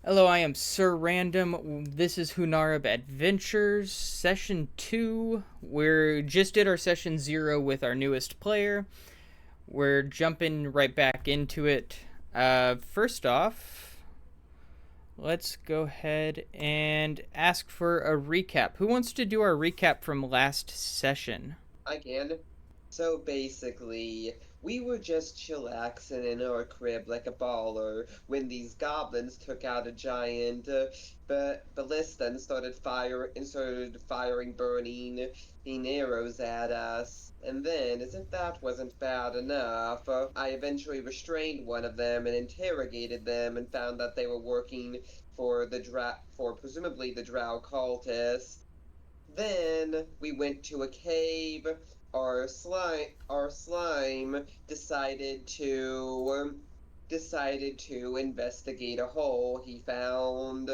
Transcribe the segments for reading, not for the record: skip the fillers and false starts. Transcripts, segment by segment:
Hello, I am Sir Random. This is Hunarub Adventures, Session 2. We just did our Session 0 with our newest player. We're jumping right back into it. First off, let's go ahead and ask for a recap. Who wants to do our recap from last session? I can. So basically, we were just chillaxing in our crib like a baller when these goblins took out a giant ballista and started firing burning arrows at us. And then, as if that wasn't bad enough, I eventually restrained one of them and interrogated them and found that they were working for presumably the Drow cultists. Then we went to a cave. Our slime decided to investigate a hole he found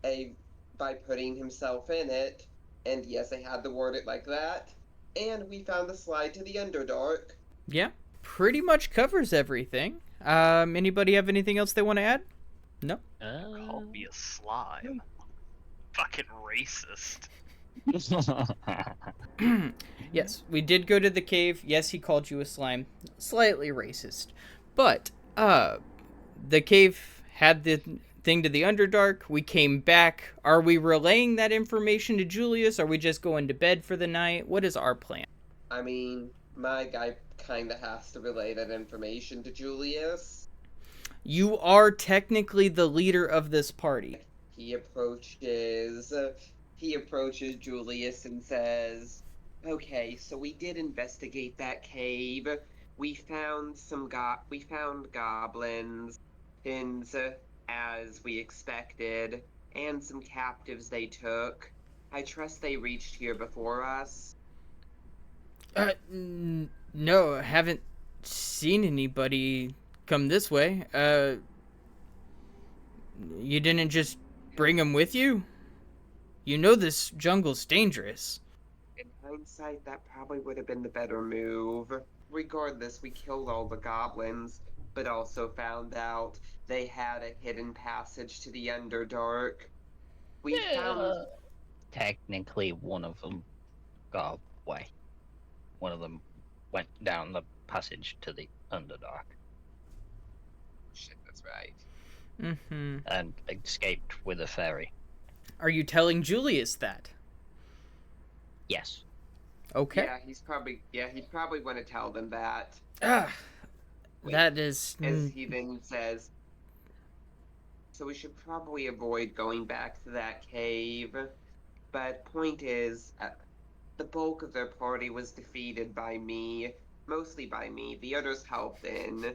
a by putting himself in it. And yes, I had to word it like that. And we found the slide to the Underdark. Yeah, pretty much covers everything. Anybody have anything else they want to add? No? Called me a slime. Fucking racist. Yes, we did go to the cave. Yes, he called you a slime. Slightly racist. But, the cave had the thing to the Underdark. We came back. Are we relaying that information to Julius? Are we just going to bed for the night? What is our plan? I mean, my guy kinda has to relay that information to Julius. You are technically the leader of this party. He approaches Julius and says, "Okay, so we did investigate that cave. We found goblins, as we expected, and some captives they took. I trust they reached here before us." No, I haven't seen anybody come this way. You didn't just bring them with you? You know this jungle's dangerous. In hindsight, that probably would have been the better move. Regardless, we killed all the goblins, but also found out they had a hidden passage to the Underdark. We found Technically, one of them got away. One of them went down the passage to the Underdark shit, that's right. and escaped with a ferry. Are you telling Julius that? Yes. Okay. Yeah, he'd probably want to tell them that. That is... As he then says, so we should probably avoid going back to that cave. But point is, the bulk of their party was defeated by me, mostly by me. The others helped in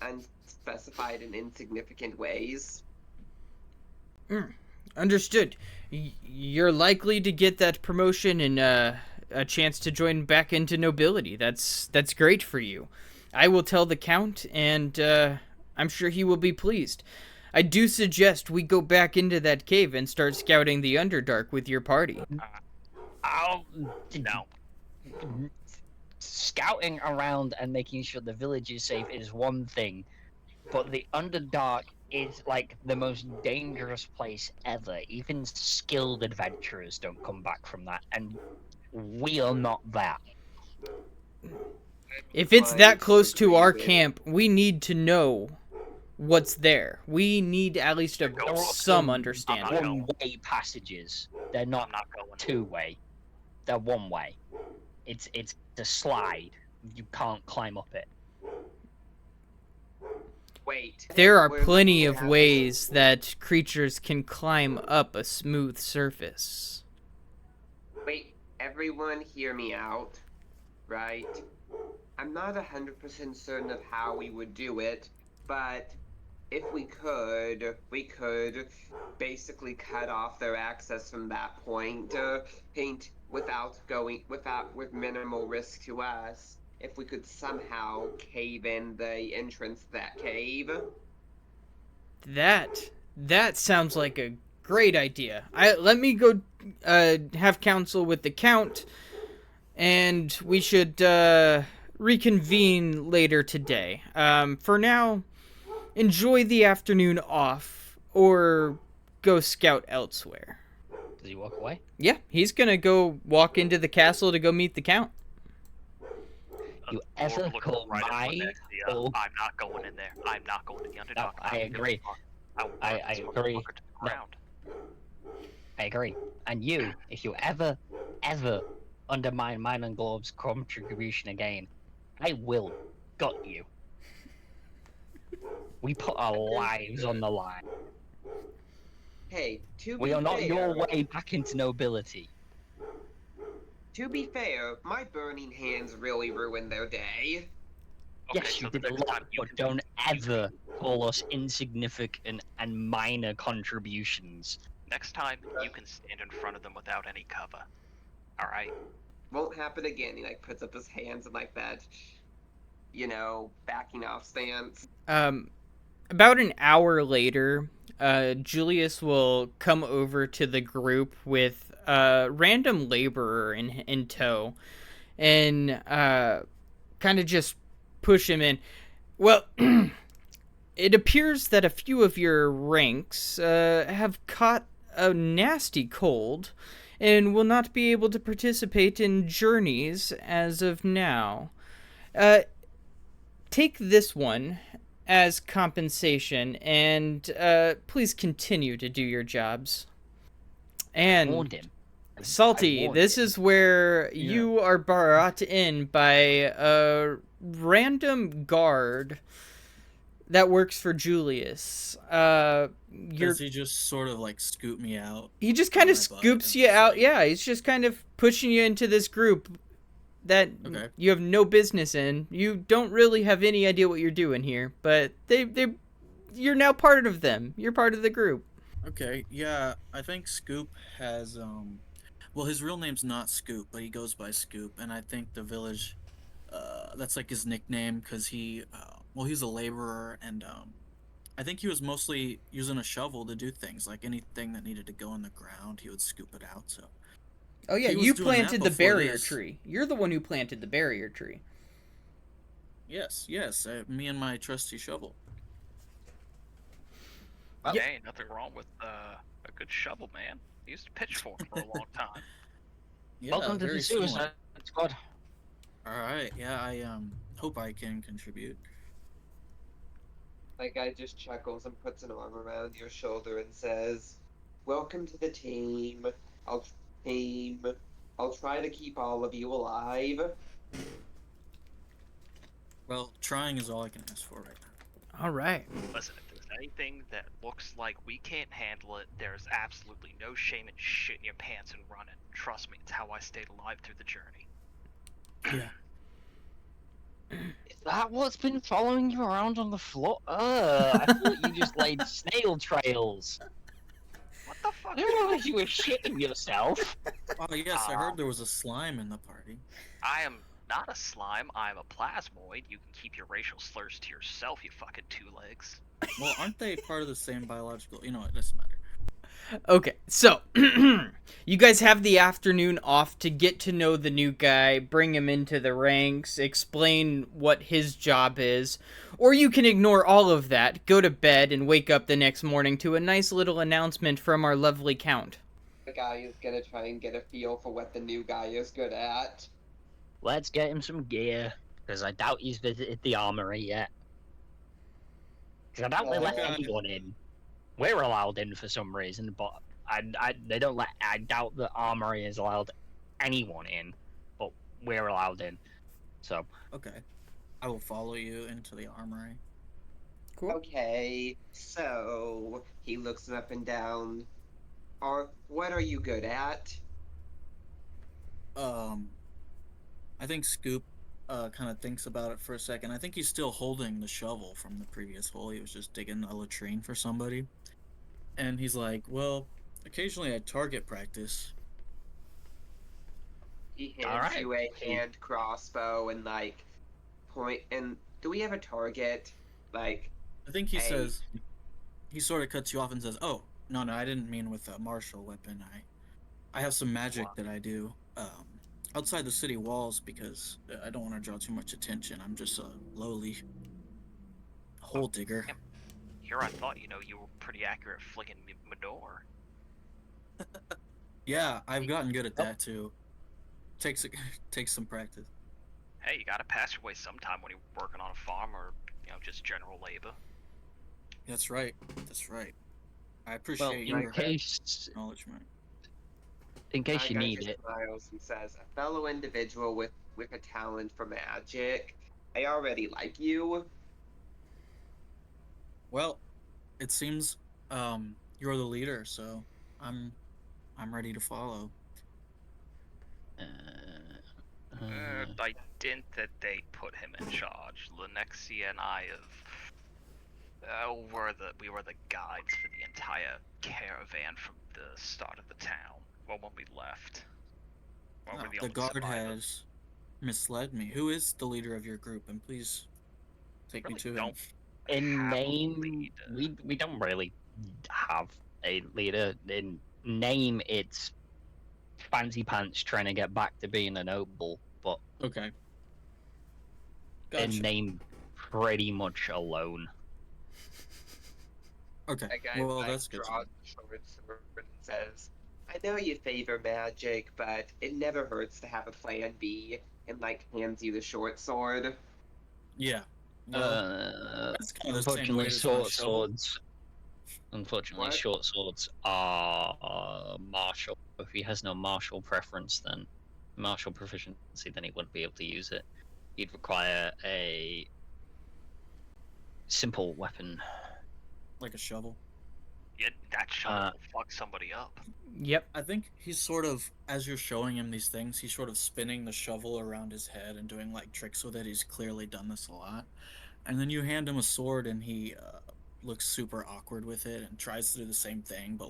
unspecified and insignificant ways. Understood. You're likely to get that promotion and a chance to join back into nobility. That's great for you. I will tell the Count, and I'm sure he will be pleased. I do suggest we go back into that cave and start scouting the Underdark with your party. No. Scouting around and making sure the village is safe is one thing, but the Underdark is like the most dangerous place ever. Even skilled adventurers don't come back from that, and we are not that. If it's that close to our camp, we need to know what's there. We need at least some understanding. One-way passages. They're not two-way. They're one-way. It's a slide. You can't climb up it. Wait. There are plenty of ways that creatures can climb up a smooth surface. Wait, everyone hear me out, right? I'm not 100% certain of how we would do it, but if we could basically cut off their access from that point, with minimal risk to us. If we could somehow cave in the entrance to that cave. That sounds like a great idea. Let me go have counsel with the Count, and we should reconvene later today. For now, enjoy the afternoon off or go scout elsewhere. Does he walk away? Yeah, he's gonna go walk into the castle to go meet the count. You Orb ever looks call right at my Lemexia. Orb? I'm not going in there. I'm not going to the No, Underdark. I agree. I will I burn this agree. motherfucker to the No. ground. I agree. And you, if you ever undermine mine and Glob's contribution again, I will gut you. We put our lives on the line. Hey, to We be are not fair, your way back into nobility. to be fair, my burning hands really ruined their day. Okay, Yes, you so the did a next lot, time you but can don't ever call us insignificant and minor contributions. Next time you can stand in front of them without any cover. Alright? Won't happen again. He like puts up his hands in like that, backing off stance. About an hour later, Julius will come over to the group with a random laborer in tow and kind of just push him in. Well, it appears that a few of your ranks have caught a nasty cold and will not be able to participate in journeys as of now. Take this one as compensation, and please continue to do your jobs. I warned And him. I Salty, warned this him. is where you are brought in by a random guard that works for Julius. Does he just sort of like scoop me out? He just kind of my butt scoops and you just, out. like- Yeah, he's just kind of pushing you into this group that Okay. you have no business in. You don't really have any idea what you're doing here, but you're now part of them. You're part of the group. Okay, yeah, I think Scoop has well, his real name's not Scoop, but he goes by Scoop, and I think the village that's like his nickname because he's a laborer, and I think he was mostly using a shovel to do things, like anything that needed to go in the ground, he would scoop it out. So Oh yeah, He was you doing that planted the before barrier this. tree. You're the one who planted the barrier tree. yes, me and my trusty shovel. Well- Hey, nothing wrong with a good shovel, man. I used a pitchfork for a long time. Yeah, Welcome to very the similar. suicide squad. All right, yeah, I hope I can contribute. Like guy just chuckles and puts an arm around your shoulder and says, "Welcome to the team. I'll I'll try to keep all of you alive." Well, trying is all I can ask for right now. All right. Listen, if there's anything that looks like we can't handle it, there's absolutely no shame in shitting your pants and running. Trust me, it's how I stayed alive through the journey. Yeah. Is that what's been following you around on the floor? I thought you just laid snail trails. What the fuck? I didn't realize you were shitting yourself. Oh yes, I heard there was a slime in the party. I am not a slime, I'm a plasmoid. You can keep your racial slurs to yourself, you fucking two legs. Well, aren't they part of the same biological? You know, it doesn't matter. Okay, so you guys have the afternoon off to get to know the new guy, bring him into the ranks, explain what his job is, or you can ignore all of that, go to bed, and wake up the next morning to a nice little announcement from our lovely count. The guy is gonna try and get a feel for what the new guy is good at. Let's get him some gear, because I doubt he's visited the armory yet. Because I doubt they let Okay. anyone in. We're allowed in for some reason, but they don't let. I doubt the armory is allowed anyone in, but we're allowed in. So Okay, I will follow you into the armory. Cool. Okay, so he looks up and down. What are you good at? I think Scoop kind of thinks about it for a second. I think he's still holding the shovel from the previous hole. He was just digging a latrine for somebody. And he's like, well, occasionally I target practice. He hands Alright. you a hand crossbow and like point. And do we have a target? Like, I think he Hey. says, he sort of cuts you off and says, oh, no, I didn't mean with a martial weapon. I have some magic that I do outside the city walls because I don't want to draw too much attention. I'm just a lowly hole digger. here I thought, you were pretty accurate at flicking Medor. Yeah, I've gotten good at that too. Takes takes some practice. Hey, you gotta pass your way sometime when you're working on a farm or, just general labor. That's right. That's right. I Well, appreciate in your case acknowledgement. in case you guy need just it, smiles and says, "A fellow individual with a talent for magic. I already like you." Well, it seems you're the leader, so I'm ready to follow. uh, I didn't that they put him in charge. Lenexia and I we were the guides for the entire caravan from the start of the town. Well, when we left. Well, Oh, we're the the only guard survivors. has misled me. Who is the leader of your group? And please take me Really to him. don't in have a name, leader. we don't really have a leader. In name, it's Fancy Pants trying to get back to being a noble, but Okay. in Gotcha. name, pretty much alone. Okay. That guy Well, that's good. draws a short sword and says, "I know you favor magic, but it never hurts to have a plan B." And hands you the short sword. Yeah. Well, that's kind of the same Unfortunately, weight as my shovel. What? short swords are martial. If he has no martial preference, then martial proficiency, then he wouldn't be able to use it. He'd require a simple weapon. Like a shovel. Yeah, that shovel will fuck somebody up. Yep. I think he's sort of, as you're showing him these things, he's sort of spinning the shovel around his head and doing tricks with it. He's clearly done this a lot. And then you hand him a sword and he looks super awkward with it and tries to do the same thing, but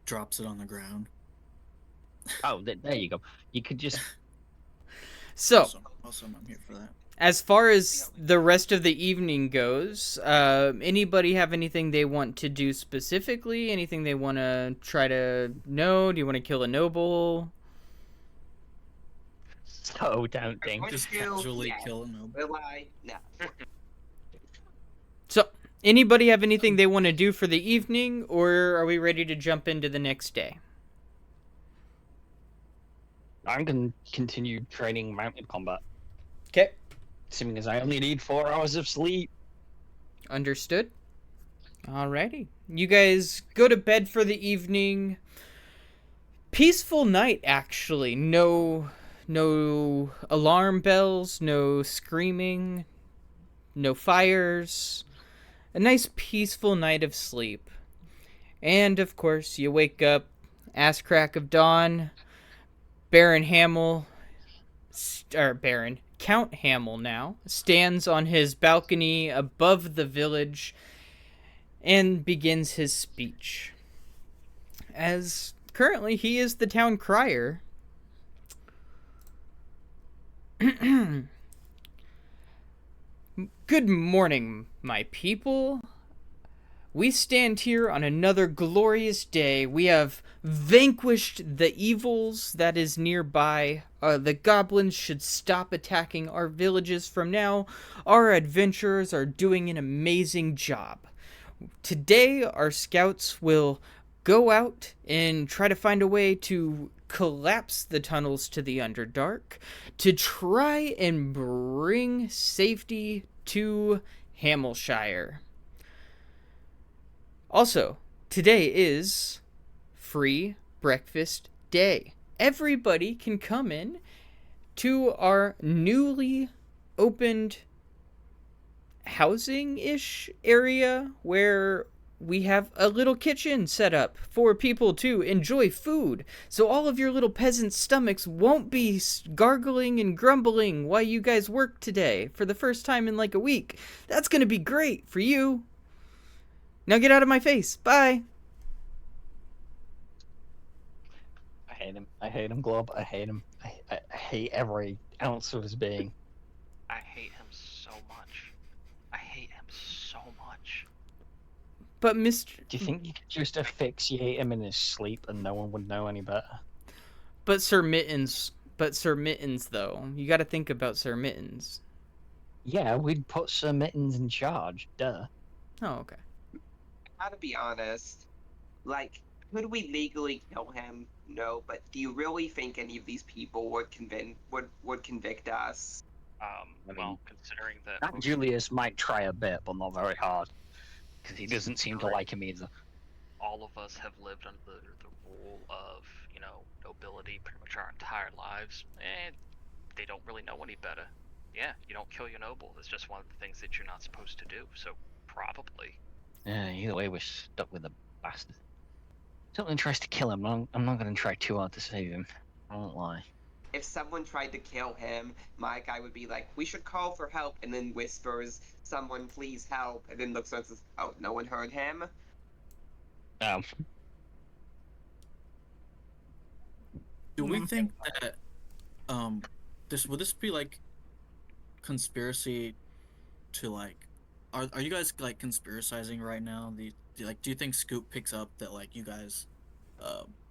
drops it on the ground. Oh, there you go. You could just So, Awesome. I'm here for that. as far as the rest of the evening goes, anybody have anything they want to do specifically? Anything they want to try to know? Do you want to kill a noble? so tempting. Would Just you? casually Yes. kill him. Will I? No. So, anybody have anything they want to do for the evening, or are we ready to jump into the next day? I'm going to continue training mounted combat, Okay. assuming as I only need 4 hours of sleep. Understood. Alrighty. You guys go to bed for the evening. Peaceful night, actually. No alarm bells, no screaming, no fires. A nice peaceful night of sleep. And of course, you wake up, ass crack of dawn. Count Hamill now, stands on his balcony above the village and begins his speech. As currently he is the town crier. Good morning, my people. We stand here on another glorious day. We have vanquished the evils that is nearby. The goblins should stop attacking our villages from now. Our adventurers are doing an amazing job. Today, our scouts will go out and try to find a way to collapse the tunnels to the Underdark to try and bring safety to Hamilshire. Also, today is free breakfast day. Everybody can come in to our newly opened housing-ish area where we have a little kitchen set up for people to enjoy food. So all of your little peasant stomachs won't be gargling and grumbling while you guys work today for the first time in a week. That's going to be great for you. Now get out of my face. Bye. I hate him, Glob. I hate him. I hate every ounce of his being. I hate him so much. I hate him so much. But Mr. Do you think you could just asphyxiate him in his sleep and no one would know any better? But Sir Mittens, though. You got to think about Sir Mittens. Yeah, we'd put Sir Mittens in charge. Duh. Oh, okay. gotta be honest. Like, could we legally kill him? No, but do you really think any of these people would convict us? I mean, Well, considering that that most Julius might try a bit, but not very hard, because he doesn't seem to Right. like him either. all of us have lived under the rule of, nobility pretty much our entire lives, and they don't really know any better. Yeah, you don't kill your noble. It's just one of the things that you're not supposed to do. So probably. Yeah, either way, we're stuck with the bastard. Something tries to kill him. I'm not going to try too hard to save him. I won't lie. If someone tried to kill him, my guy would be like, "We should call for help," and then whispers, "Someone please help," and then looks around and says, "Oh, no one heard him." Um, Do we think that would this be like conspiracy to like are you guys like conspiracizing right now? Do you think Scoop picks up that like you guys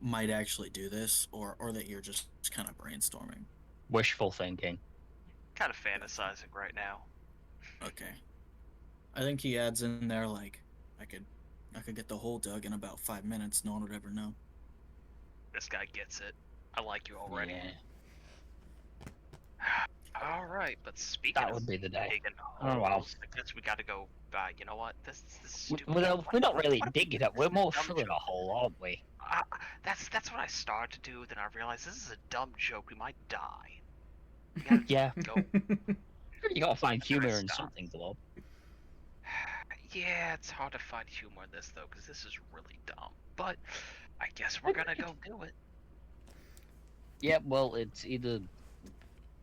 might actually do this or that you're just kind of brainstorming? wishful thinking. Kind of fantasizing right now. Okay. I think he adds in there like I could get the whole Doug in about 5 minutes. No one would ever know. This guy gets it. I like you already. Yeah, All right, but speaking that of would be the day. digging Oh, wow. holes, I guess we got to go. You know what? This stupid. We're not really digging it. We're more Dumb filling a joke. hole, aren't we? That's what I started to do. Then I realized this is a dumb joke. We might die. We gotta Yeah. go. You gotta find humor in Stop. something, Glob. Yeah, it's hard to find humor in this though, because this is really dumb. But I guess we're gonna go do it. Yeah, well, it's either.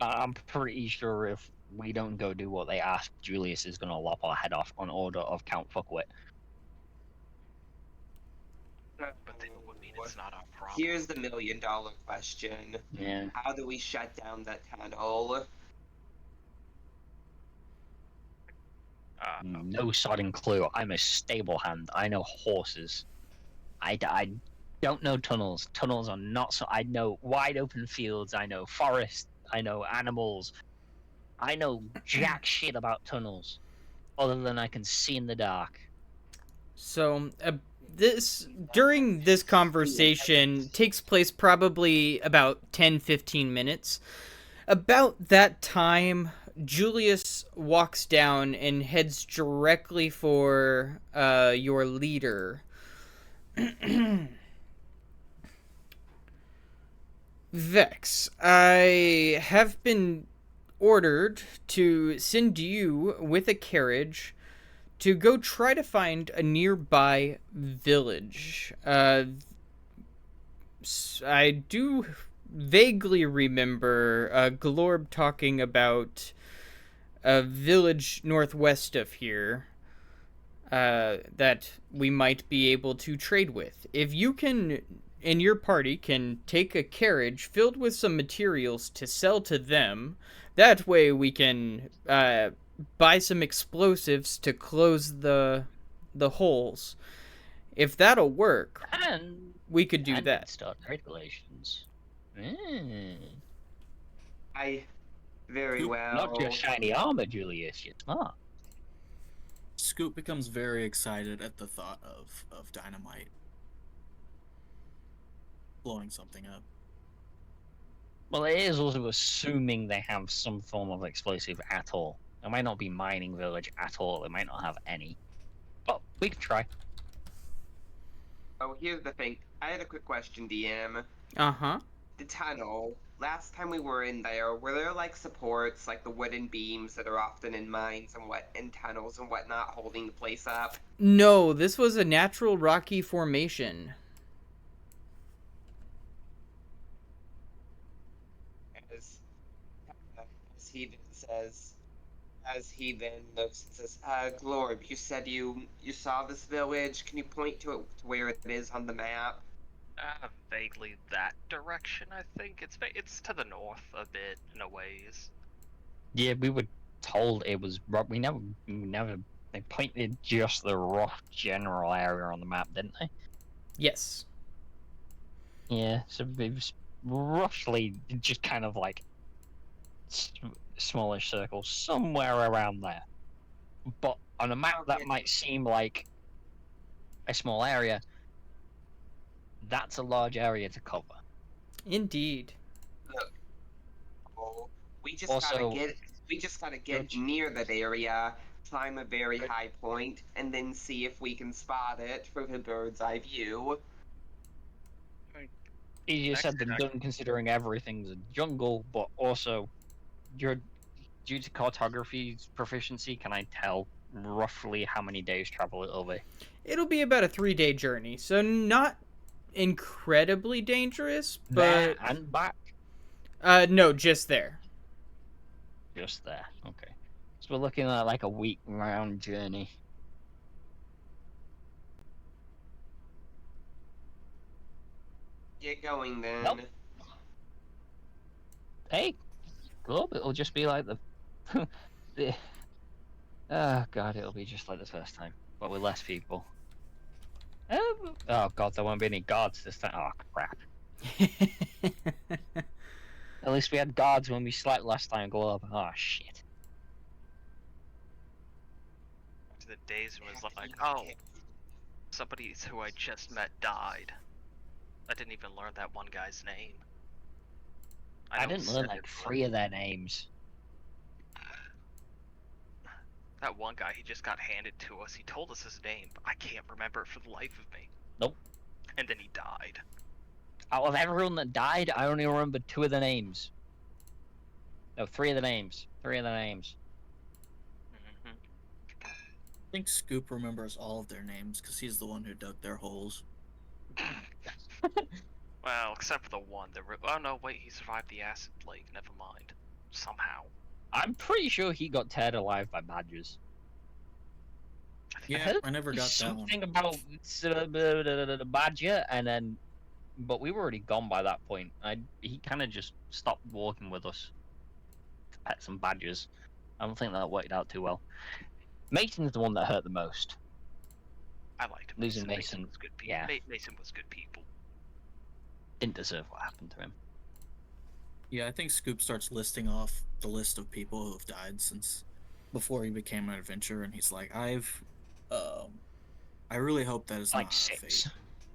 I'm pretty sure if we don't go do what they ask, Julius is gonna lop our head off on order of Count Fuckwit. But then it would mean it's not our problem. Here's the $1,000,000 question: Yeah. how do we shut down that tunnel? No sodding clue. I'm a stable hand. I know horses. I don't know tunnels. Tunnels are not so. I know wide open fields. I know forest. I know animals. I know jack shit about tunnels, other than I can see in the dark. So, during this conversation takes place probably about 10-15 minutes. About that time, Julius walks down and heads directly for your leader. Vex, I have been ordered to send you with a carriage to go try to find a nearby village. I do vaguely remember Glorb talking about a village northwest of here that we might be able to trade with. If you can, and your party can take a carriage filled with some materials to sell to them, that way we can buy some explosives to close the holes. If that'll work, And we could do and that. start trade relations. Very well. Not just shiny armor, Julius. You're smart. Scoop becomes very excited at the thought of dynamite blowing something up. Well, it is also assuming they have some form of explosive at all. It might not be mining village at all. It might not have any. But we can try. Oh, here's the thing. I had a quick question, DM. Uh-huh. The tunnel. Last time we were in there, were there like supports, like the wooden beams that are often in mines and tunnels and whatnot, holding the place up? No, this was a natural rocky formation. As he then says, as he then looks and says, Glorb, you said you saw this village. Can you point to it to where it is on the map? Vaguely that direction. I think it's to the north a bit in a ways. Yeah, we were told it was. We never. They pointed just the rough general area on the map, didn't they? Yes. Yeah, so it was roughly just kind of like smallish circles somewhere around there. But on a map that Okay. might seem like a small area, that's a large area to cover. Indeed. Oh, we just gotta Also, get we just gotta get judge, near that area, climb a very high point, and then see if we can spot it from a bird's eye view. easier said than Next, done considering everything's a jungle, but also you're due to cartography's proficiency, can I tell roughly how many days travel it'll be? It'll be about a 3-day journey, so not incredibly dangerous, There but and back? no, just there. Just there. Okay. So we're looking at like a week round journey. Get going then. Nope. Hey, club, it'll just be like the the oh god, it'll be just like the first time, but with less people. Oh god, there won't be any guards this time. Oh crap. At least we had guards when we slept last time, Globe. Oh shit. to the days when it was like, oh, somebody who I just met died. I didn't even learn that one guy's name. I know didn't learn seven like of 3 of their names. That one guy, he just got handed to us. He told us his name, but I can't remember it for the life of me. Nope. And then he died. Out of everyone that died, I only remember 2 of the names. No, 3 of the names. 3 of the names. Hmm. I think Scoop remembers all of their names because he's the one who dug their holes. Well, except for the one that. Oh no, wait, he survived the acid lake. Never mind. Somehow. I'm pretty sure he got teared alive by badgers. Yeah, I never got that one. Something about the badger, and then, but we were already gone by that point. He kind of just stopped walking with us to pet some badgers. I don't think that worked out too well. Mason's the one that hurt the most. I liked Losing Mason. Mason, Was good people. yeah. Mason was good people. Didn't deserve what happened to him. Yeah, I think Scoop starts listing off the list of people who have died since before he became an adventurer, and he's like, I really hope that is Like not 6.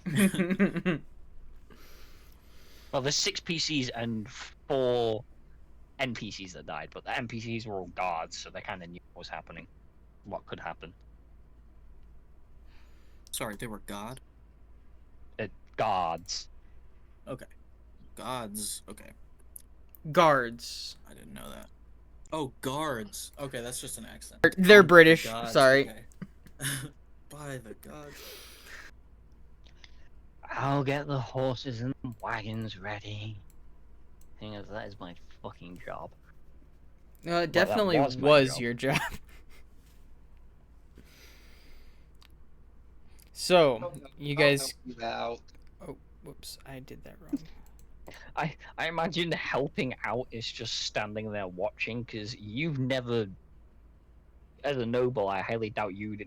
our fate. Well, there's 6 PCs and 4 NPCs that died, but the NPCs were all guards, so they kind of knew what was happening, what could happen. Sorry, they were God? Guards. Okay. Gods. Okay. Guards. I didn't know that. Oh, guards. Okay, that's just an accent. They're Oh, British. gods, Sorry. okay. By the gods. I'll get the horses and wagons ready. Thing is, that is my fucking job. It definitely was my was job. your job. So, you guys. I'll help you out. Oh, whoops. I did that wrong. I imagine helping out is just standing there watching, because you've never, as a noble, I highly doubt you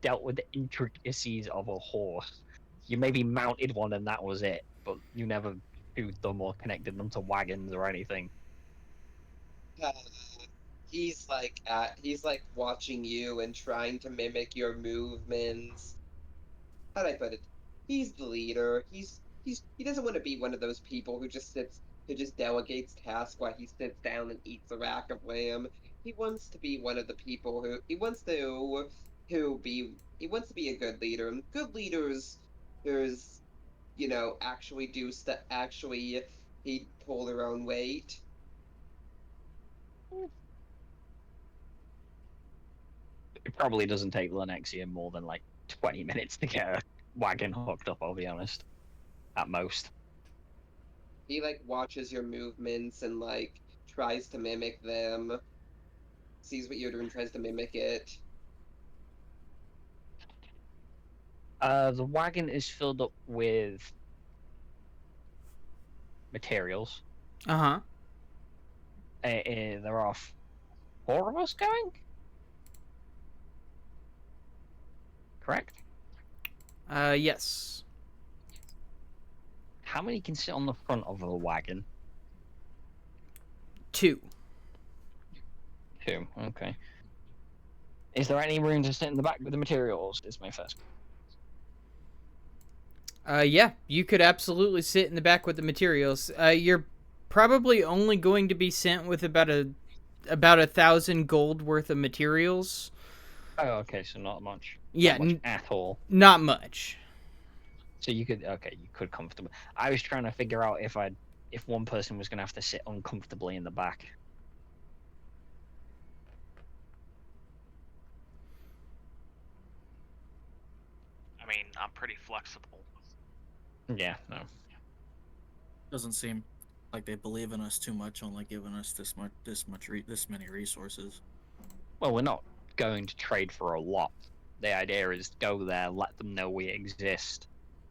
dealt with the intricacies of a horse. You maybe mounted one and that was it, but you never shoot them or connected them to wagons or anything. He's like watching you and trying to mimic your movements. How'd I put it? He's the leader. He doesn't want to be one of those people who just delegates tasks while he sits down and eats a rack of lamb. He wants to be one of the people he wants to be a good leader. And good leaders, there's actually do stuff. Actually, he pull their own weight. It probably doesn't take Lenexia more than like 20 minutes to get a wagon hooked up, I'll be honest. At most. He like watches your movements and like tries to mimic them. Sees what you're doing, tries to mimic it. The wagon is filled up with materials. Uh-huh. There are 4 of us going? Correct? Yes. How many can sit on the front of a wagon? 2. 2, okay. Is there any room to sit in the back with the materials? Is my first. Yeah, you could absolutely sit in the back with the materials. You're probably only going to be sent with about 1,000 gold worth of materials. Oh, okay, so not much. Yeah, Not much at all. not much. So you could comfortably. I was trying to figure out if one person was gonna have to sit uncomfortably in the back. I mean, I'm pretty flexible. Yeah, no. Doesn't seem like they believe in us too much, only giving us this many resources. Well, we're not going to trade for a lot. The idea is go there, let them know we exist,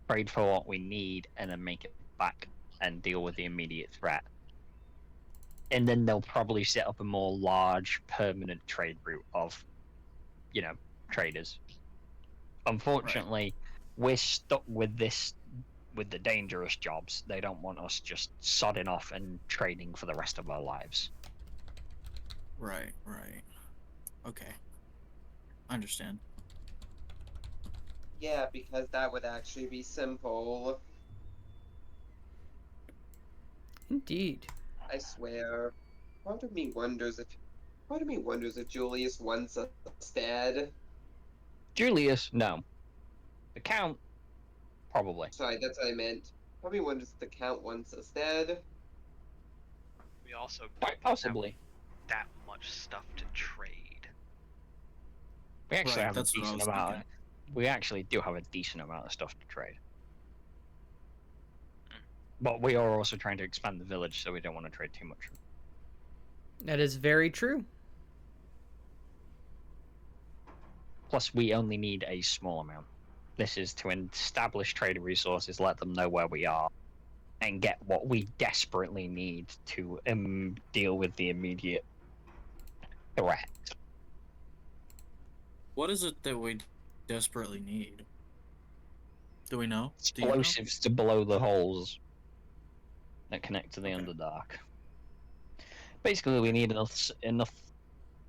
trade for what we need, and then make it back and deal with the immediate threat. And then they'll probably set up a more large, permanent trade route of, traders. Unfortunately, we're stuck with the dangerous jobs. They don't want us just sodding off and trading for the rest of our lives. Right. Okay. I understand. Yeah, because that would actually be simple. Indeed. I swear. Part of me wonders if Julius wants us dead. Julius, no. The Count, probably. Sorry, that's what I meant. Part of me wonders if the Count wants us dead. We also Quite don't have possibly. that much stuff to trade. We actually Right, have a that's what I decent was amount. thinking. We actually do have a decent amount of stuff to trade. But we are also trying to expand the village, so we don't want to trade too much. That is very true. Plus, we only need a small amount. This is to establish trade resources, let them know where we are, and get what we desperately need to deal with the immediate threat. What is it that we desperately need? Do we know? Do you know? Explosives to blow the holes that connect to the Okay. Underdark. Basically, we need enough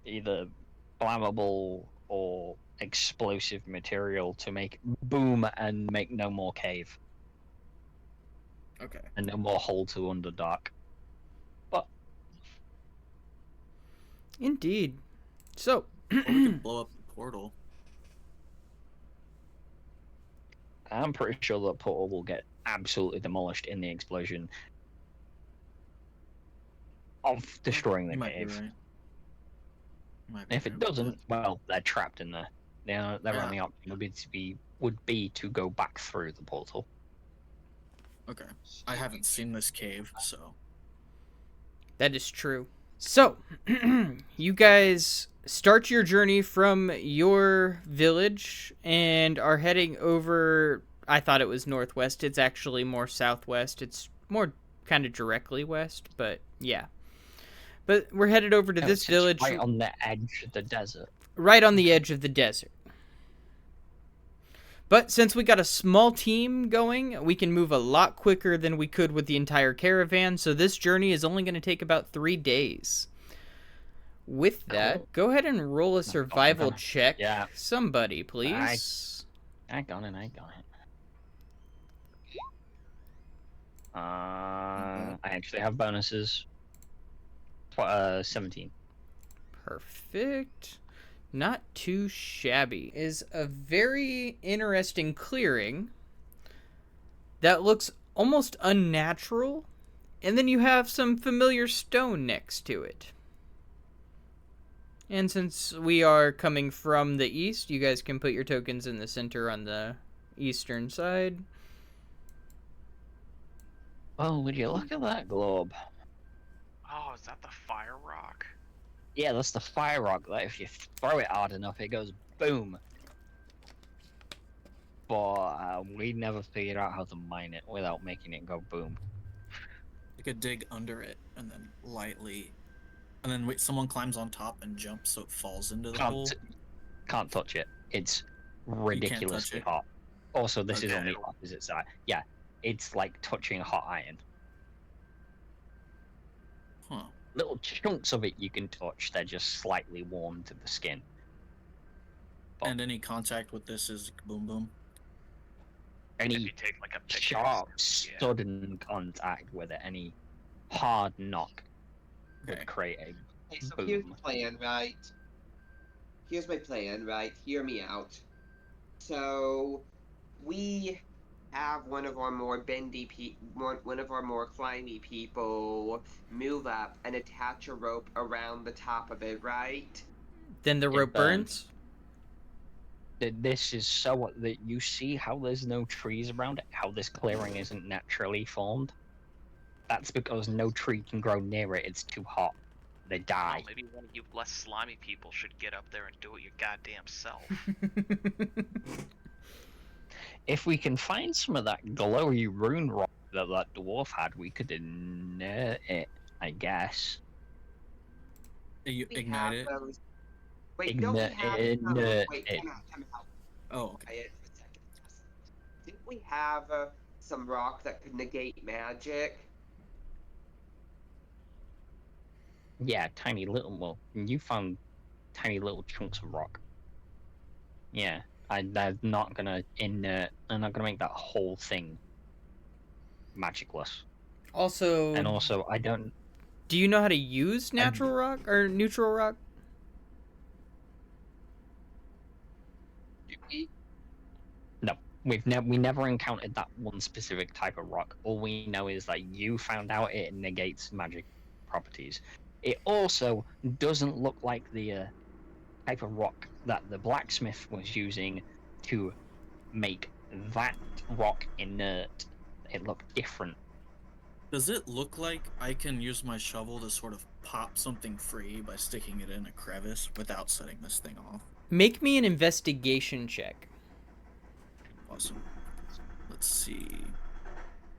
either flammable or explosive material to make boom and make no more cave Okay. and no more hole to Underdark. But Indeed. So, Or we could blow up the portal. I'm pretty sure that portal will get absolutely demolished in the explosion of destroying the You might be cave. right. You might be If right it about doesn't, well, they're trapped in there. Their Yeah. only option would be to go back through the portal. that. Okay. I haven't seen this cave, so that is true. So, you guys start your journey from your village and are heading over. I thought it was northwest. It's actually more southwest. It's more kind of directly west, but yeah. But we're headed over to No, this it's village right on the edge of the desert. right on the edge of the desert. But since we got a small team going, we can move a lot quicker than we could with the entire caravan, so this journey is only going to take about 3 days. With that, Cool. go ahead and roll a survival check. Yeah. Somebody, please. I got it. I actually have bonuses. 17. Perfect. Not too shabby. Is a very interesting clearing that looks almost unnatural, and then you have some familiar stone next to it. And since we are coming from the east, you guys can put your tokens in the center on the eastern side. Oh, would you look at that globe? Oh, is that the fire rock? Yeah, that's the fire rock. That if you throw it hard enough, it goes boom. But we never figured out how to mine it without making it go boom. you could dig under it and then lightly, and then wait. Someone climbs on top and jumps so it falls into the hole. Can't touch it. It's touch ridiculously it? hot. Also, this is Okay. on the opposite side. Yeah, it's like touching hot iron. Huh. Little chunks of it you can touch. They're just slightly warm to the skin. But And any contact with this is boom boom. If any you take like a pickaxe, sharp, yeah. sudden contact with it, any hard knock Okay. would create a Okay, so here's boom. the plan, right? Here's my plan, right? Hear me out. So we have one of our more one of our more climby people move up and attach a rope around the top of it, right? Then the It rope burns. This is so that you see how there's no trees around it, how this clearing isn't naturally formed. That's because no tree can grow near it. It's too hot. They die. Oh, maybe one of you less slimy people should get up there and do it your goddamn self. If we can find some of that glowy rune rock that dwarf had, we could inert it, I guess. You We ignite have it. those. Wait, don't we Inert, have inert wait, it. time out. Oh, okay. Quiet for a second. Didn't we have some rock that could negate magic? Yeah, tiny little. Well, you found tiny little chunks of rock. Yeah, they're not gonna inert. They're not gonna make that whole thing magicless. Also, And also, I don't. do you know how to use natural rock or neutral rock? Do we? We never encountered that one specific type of rock. All we know is that you found out it negates magic properties. It also doesn't look like the type of rock that the blacksmith was using to make that rock inert. It looked different. Does it look like I can use my shovel to sort of pop something free by sticking it in a crevice without setting this thing off? Make me an investigation check. Awesome. Let's see.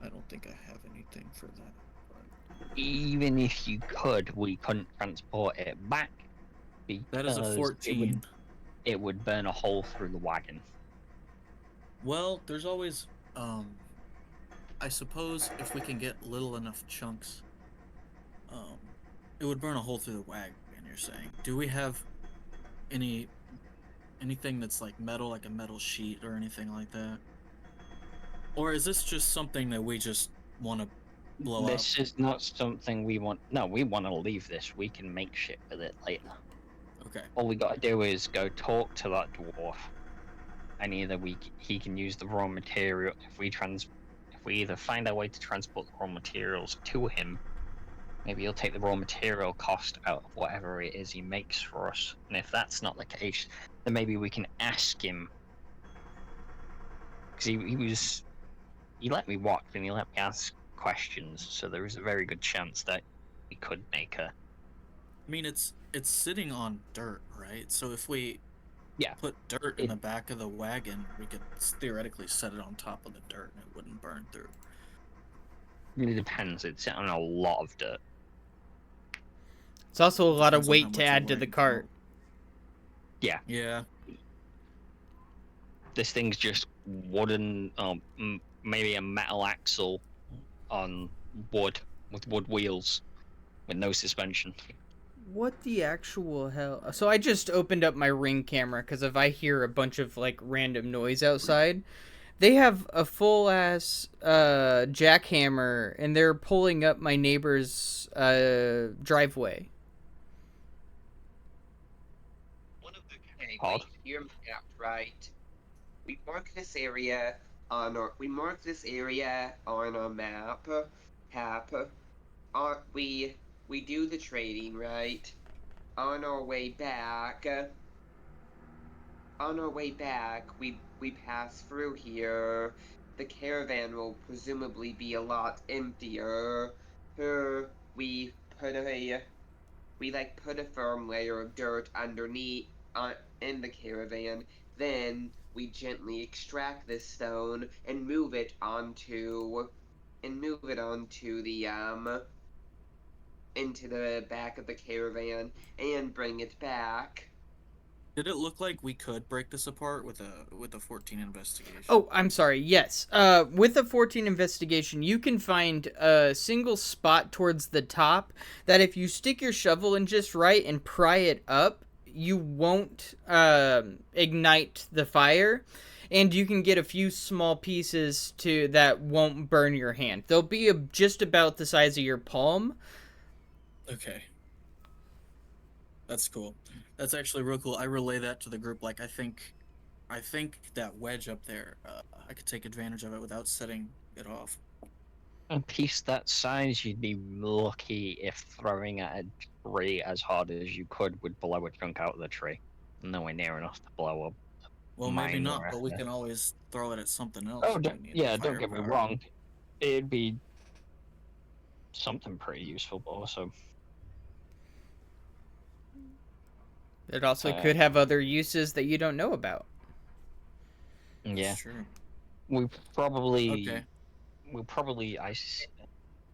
I don't think I have anything for that. But Even if you could, we couldn't transport it back. that is a because 14. It would burn a hole through the wagon. Well, there's always, I suppose if we can get little enough chunks, it would burn a hole through the wagon, you're saying. Do we have anything that's like metal, like a metal sheet or anything like that? Or is this just something that we just want to blow up? This is not something we want. No, we want to leave this. We can make shit with it later. Okay. All we gotta do is go talk to that dwarf, and either he can use the raw material. If we either find our way to transport the raw materials to him, maybe he'll take the raw material cost out of whatever it is he makes for us. And if that's not the case, then maybe we can ask him. Because he let me watch and he let me ask questions, so there is a very good chance that we could make a. I mean, it's sitting on dirt, right? So if we Yeah. put dirt in the back of the wagon, we could theoretically set it on top of the dirt and it wouldn't burn through. Really depends. It's on a lot of dirt. It's also a lot of Depends on how weight much to the add to the wagon cart. Yeah. This thing's just wooden, maybe a metal axle on wood with wood wheels with no suspension. What the actual hell? So I just opened up my Ring camera because if I hear a bunch of like random noise outside, they have a full ass jackhammer and they're pulling up my neighbor's driveway. Okay, Odd. wait, hear me out, right? We mark this area on our map. We do the trading, right? On our way back, we pass through here. The caravan will presumably be a lot emptier. We put a firm layer of dirt underneath in the caravan. Then we gently extract this stone and move it onto the into the back of the caravan and bring it back. Did it look like we could break this apart with a 14 investigation? Oh, I'm sorry. Yes. With a 14 investigation, you can find a single spot towards the top that if you stick your shovel in just right and pry it up, you won't ignite the fire. and you can get a few small pieces to that won't burn your hand. They'll be just about the size of your palm. Okay. That's cool. That's actually real cool. I relay that to the group. Like, I think that wedge up there, I could take advantage of it without setting it off. A piece that size, you'd be lucky if throwing at a tree as hard as you could would blow a chunk out of the tree. Nowhere near enough to blow up. Well, maybe Mine not, or but we anything. can always throw it at something else Oh, if don't, we need yeah, don't get me firepower. wrong. It'd be something pretty useful, but also It also could have other uses that you don't know about. That's yeah. true. We probably Okay.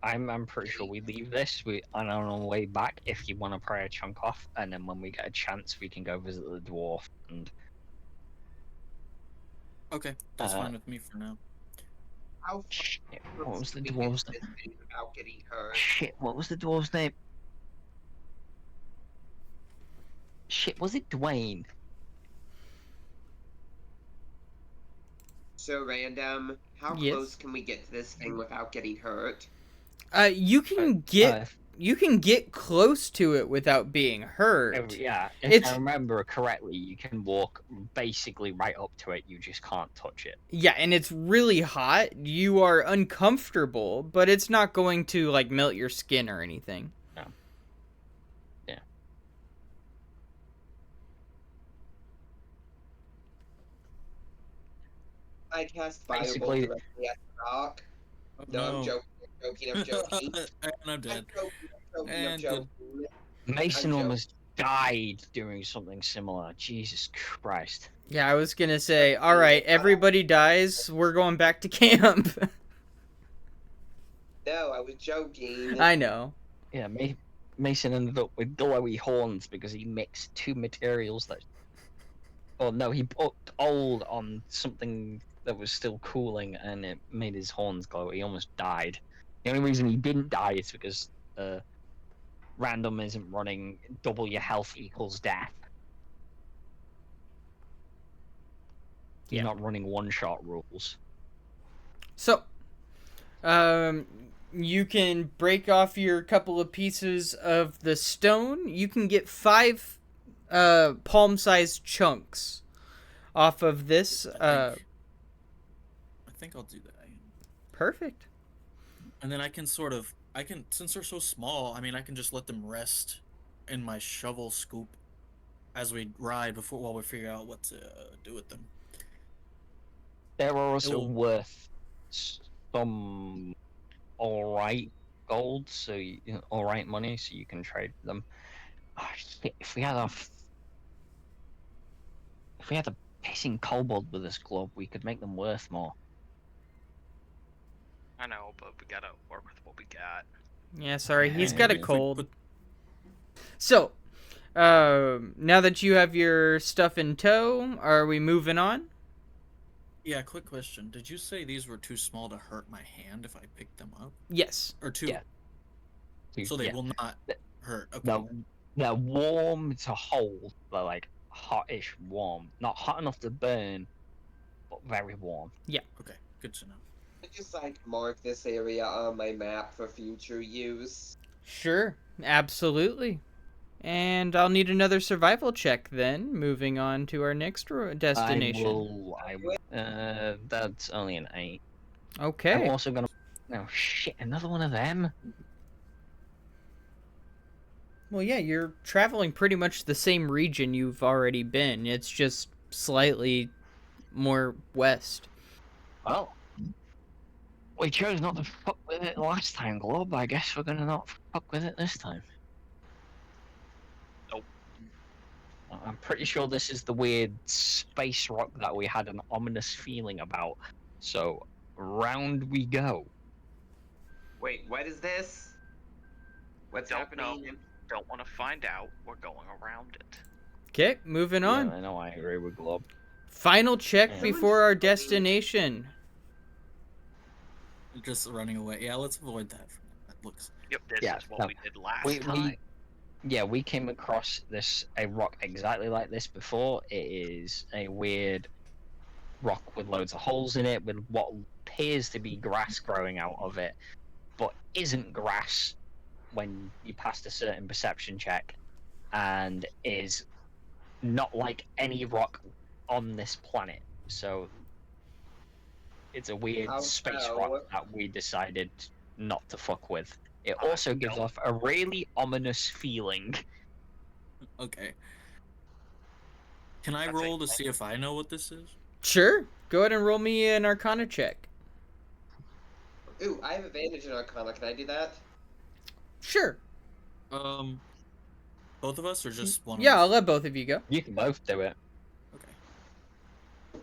I'm pretty sure we leave this. On our way back, if you want to pry a chunk off, and then when we get a chance, we can go visit the dwarf. And Okay, that's fine with me for now. How shit, far what was the we get dwarf's this name? thing without getting hurt? Shit, what was the dwarf's name? Shit, was it Dwayne? So random. How Yes. close can we get to this thing without getting hurt? You can get close to it without being hurt. Yeah, if It's- I remember correctly, you can walk basically right up to it. You just can't touch it. Yeah, and it's really hot. You are uncomfortable, but it's not going to like melt your skin or anything. No. Yeah. I cast Basically- Firebolt directly at the rock. Oh, No, I'm joking. I'm joking. And I'm dead. I'm And joking. Mason joking. almost died doing something similar. Jesus Christ. Yeah, I was gonna say, all right, everybody dies. We're going back to camp. No, I was joking. I know. Yeah, Mason ended up with glowy horns because he mixed two materials that. Oh no, he put old on something that was still cooling, and it made his horns glow. He almost died. The only reason he didn't die is because random isn't running double your health equals death. You're Yeah. not running one-shot rules. So, you can break off your couple of pieces of the stone. You can get 5 palm-sized chunks off of this. I think I'll do that. Perfect. And then I can since they're so small, I mean, I can just let them rest in my shovel scoop as we ride while we figure out what to do with them. They're also It'll- worth some alright gold, so alright money, so you can trade them. Oh, shit, if we had a pissing kobold with this glove, we could make them worth more. I know, but we gotta work with what we got. Yeah, sorry, he's Yeah, got a if we cold. put- So, now that you have your stuff in tow, are we moving on? Yeah, quick question. Did you say these were too small to hurt my hand if I picked them up? Yes. Or too... Yeah. So they Yeah. will not hurt. Okay. They're warm to hold. They're like hot-ish warm. Not hot enough to burn, but very warm. Okay, good to know. I just mark this area on my map for future use. Sure, absolutely. And I'll need another survival check then, moving on to our next destination. That's only an 8. Okay. I'm also gonna. No shit, another one of them. Well, yeah, you're traveling pretty much the same region you've already been. It's just slightly more west. Well, we chose not to fuck with it last time, Globe. I guess we're gonna not fuck with it this time. Nope. I'm pretty sure this is the weird space rock that we had an ominous feeling about. So, round we go. Wait, what is this? What's Don't happening? Don't want to find out. We're going around it. Okay, moving on. Yeah, I know, I agree with Globe. Final check Yeah. before our destination. Just running away. Yeah, let's avoid that. That looks... Yep, this Yeah, is what no. we did last time. We came across a rock exactly like this before. It is a weird rock with loads of holes in it, with what appears to be grass growing out of it, but isn't grass when you passed a certain perception check, and is not like any rock on this planet. So it's a weird How space rock so? that we decided not to fuck with. It I also gives don't- off a really ominous feeling. Okay. Can I That's roll to a- see if I know what this is? Sure. Go ahead and roll me an Arcana check. Ooh, I have advantage in Arcana. Can I do that? Sure. Both of us or just one Yeah, of I'll us? let both of you go. You can both do it. Okay.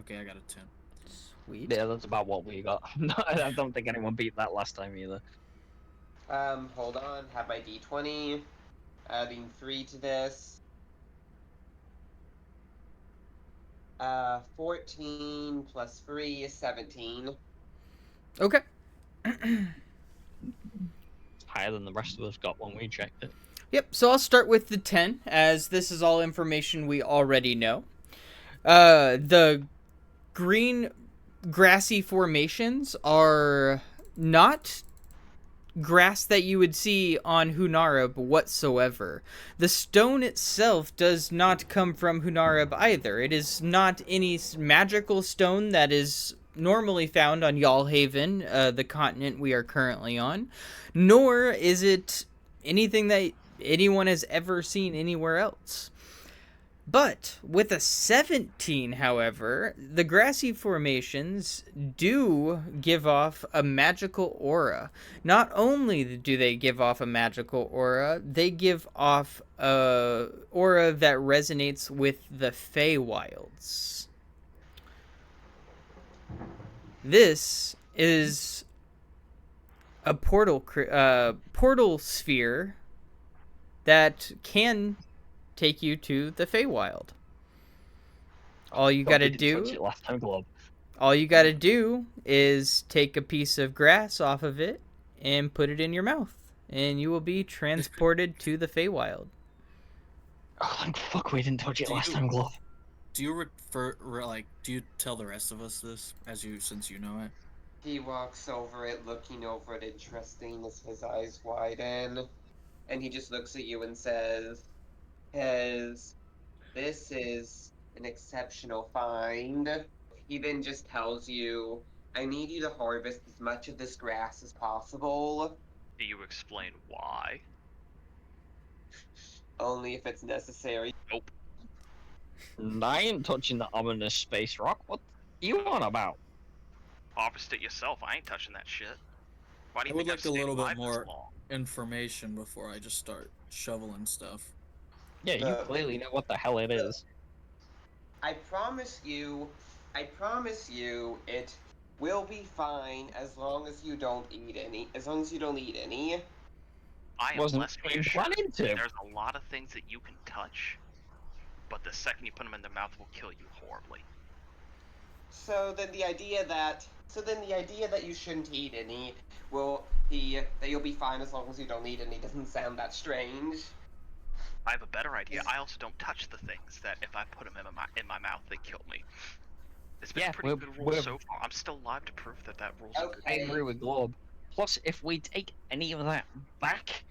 Okay, I got a 10. Sweet. Yeah, that's about what we got. I don't think anyone beat that last time either. Hold on. Have my d20. Adding 3 to this. 14 plus 3 is 17. Okay. It's higher than the rest of us got when we checked it. Yep, so I'll start with the 10, as this is all information we already know. The green grassy formations are not grass that you would see on Hunarub whatsoever. The stone itself does not come from Hunarub either. It is not any magical stone that is normally found on Yalhaven, the continent we are currently on, nor is it anything that anyone has ever seen anywhere else. But with a 17, however, the grassy formations do give off a magical aura. Not only do they give off a magical aura, they give off a aura that resonates with the Feywilds. This is a portal sphere that can take you to the Feywild. All you gotta do, Last time, Globe. all you gotta do is take a piece of grass off of it and put it in your mouth, and you will be transported to the Feywild. Oh, thank fuck we didn't touch it Do last you- time, Globe. Do you do you tell the rest of us this since you know it? He walks over it, looking over it interesting as his eyes widen. And he just looks at you and says, this is an exceptional find. He then just tells you, I need you to harvest as much of this grass as possible. Do you explain why? Only if it's necessary. Nope. I ain't touching the ominous space rock. What you on about? Harvest it yourself. I ain't touching that shit. Why do I you would think like I've a stayed little bit alive more this long? information before I just start shoveling stuff. Yeah, you No. clearly know what the hell it is. I promise you, it will be fine as long as you don't eat any. As long as you don't eat any. I am Wasn't less even reassured. planning to. There's a lot of things that you can touch, but the second you put them in their mouth will kill you horribly. So then the idea that you shouldn't eat any that you'll be fine as long as you don't eat any doesn't sound that strange. I have a better idea. I also don't touch the things that if I put them in my mouth, they kill me. It's been Yeah, a pretty good rule so far. I'm still alive to prove that rule's a good I Okay. agree with Globe. Plus, if we take any of that back,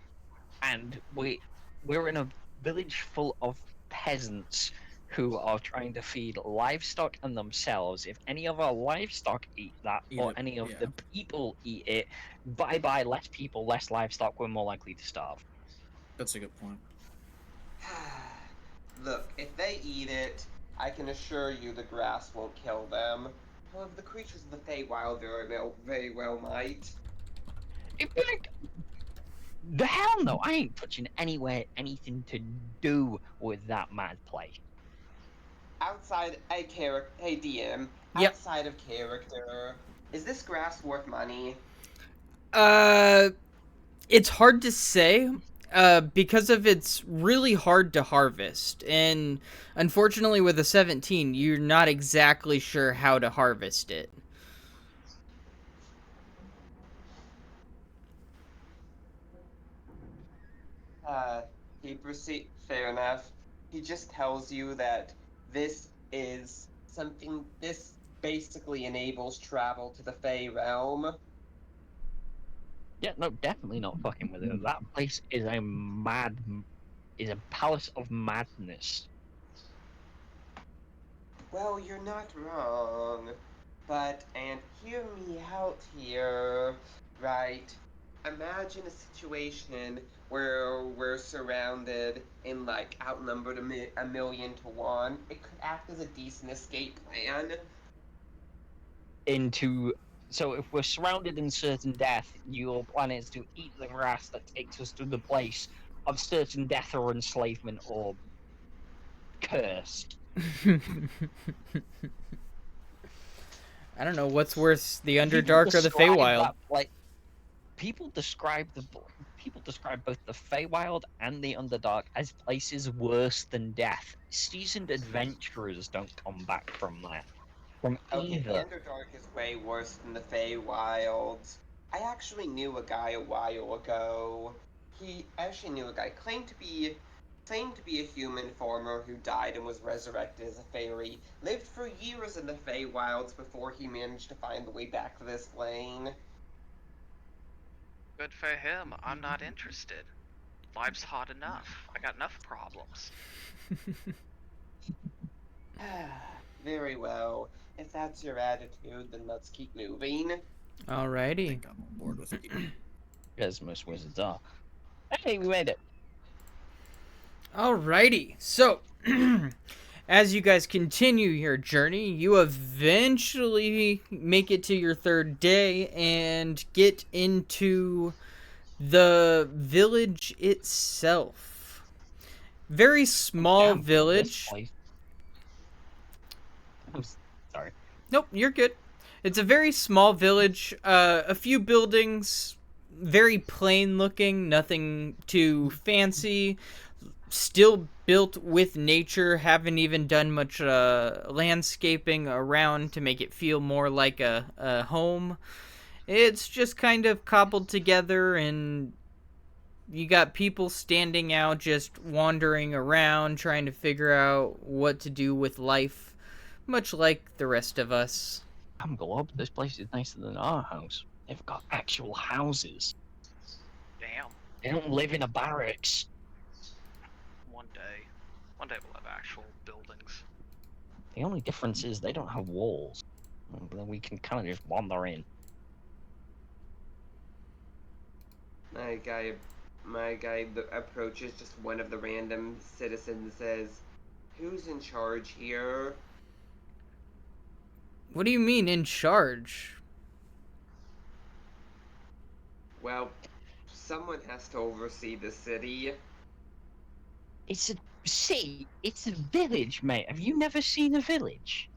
and we're in a village full of peasants who are trying to feed livestock and themselves, if any of our livestock eat that, Eat or it, any of yeah. the people eat it, bye less people, less livestock, we're more likely to starve. That's a good point. Look, if they eat it, I can assure you the grass won't kill them. However, the creatures of the Feywild very well might. It'd be like, the hell no, I ain't touching anything to do with that mad play. Outside a character, hey DM, Yep. outside of character, is this grass worth money? It's hard to say. Because of it's really hard to harvest, and unfortunately with a 17, you're not exactly sure how to harvest it. He proceed. Fair enough. He just tells you that this is something. This basically enables travel to the Fey realm. Yeah, no, definitely not fucking with it. That place is is a palace of madness. Well, you're not wrong. But, and hear me out here, right? Imagine a situation where we're surrounded and, like, outnumbered a million to one. It could act as a decent escape plan. So if we're surrounded in certain death, your plan is to eat the grass that takes us to the place of certain death or enslavement or curse. I don't know what's worse, the People Underdark or the describe Feywild. that, like, people describe both the Feywild and the Underdark as places worse than death. Seasoned adventurers don't come back from that. From Okay, the either. Underdark is way worse than the Feywilds. I actually knew a guy a while ago. He actually knew a guy claimed to be a human farmer who died and was resurrected as a fairy. Lived for years in the Feywilds before he managed to find the way back to this plane. Good for him. I'm not interested. Life's hard enough. I got enough problems. Very well. If that's your attitude, then let's keep moving. I Alrighty. think I'm on board with you. As most wizards are. Hey, we made it. Alrighty. So, as you guys continue your journey, you eventually make it to your third day and get into the village itself. Very small Damn, village. this place- I'm sorry. Nope, you're good. It's a very small village. A few buildings, very plain looking, nothing too fancy. Still built with nature. Haven't even done much landscaping around to make it feel more like a home. It's just kind of cobbled together, and you got people standing out, just wandering around, trying to figure out what to do with life, much like the rest of us. I'm glob. This place is nicer than our house. They've got actual houses. Damn. They don't live in a barracks. One day. One day we'll have actual buildings. The only difference is they don't have walls. Then we can kind of just wander in. My guy approaches just one of the random citizens and says, "Who's in charge here?" What do you mean in charge? Well, someone has to oversee the city. It's a city. It's a village, mate. Have you never seen a village?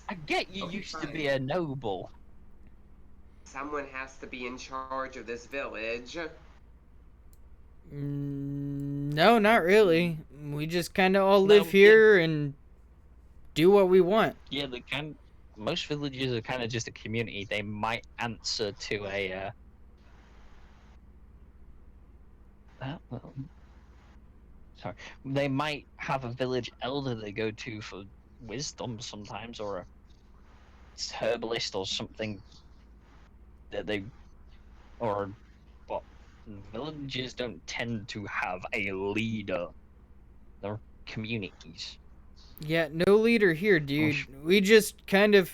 I get you Okay, used to fine. be a noble. Someone has to be in charge of this village. No, not really. We just kind of all live No, here and do what we want. Yeah, most villages are kind of just a community. They might answer to a. Sorry, they might have a village elder they go to for wisdom sometimes, or a herbalist or something that they, or, but villages don't tend to have a leader. They're communities. Yeah, no leader here, dude. We just kind of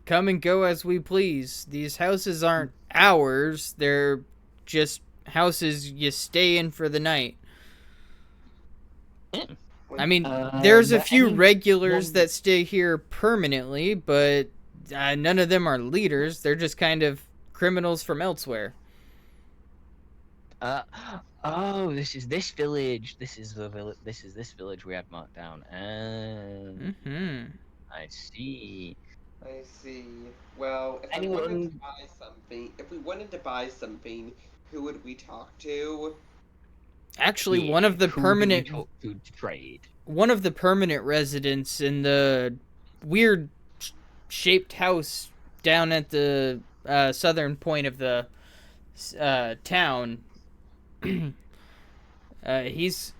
come and go as we please. These houses aren't ours. They're just houses you stay in for the night. I mean, there's a few regulars that stay here permanently, but none of them are leaders. They're just kind of criminals from elsewhere. Oh, this is this village. This is the village. This is this village we had marked down. I see. I see. Well, if we wanted to buy something, who would we talk to? Actually, Yeah, one of the who do we permanent talk to trade. one of the permanent residents in the weird shaped house down at the southern point of the town. He's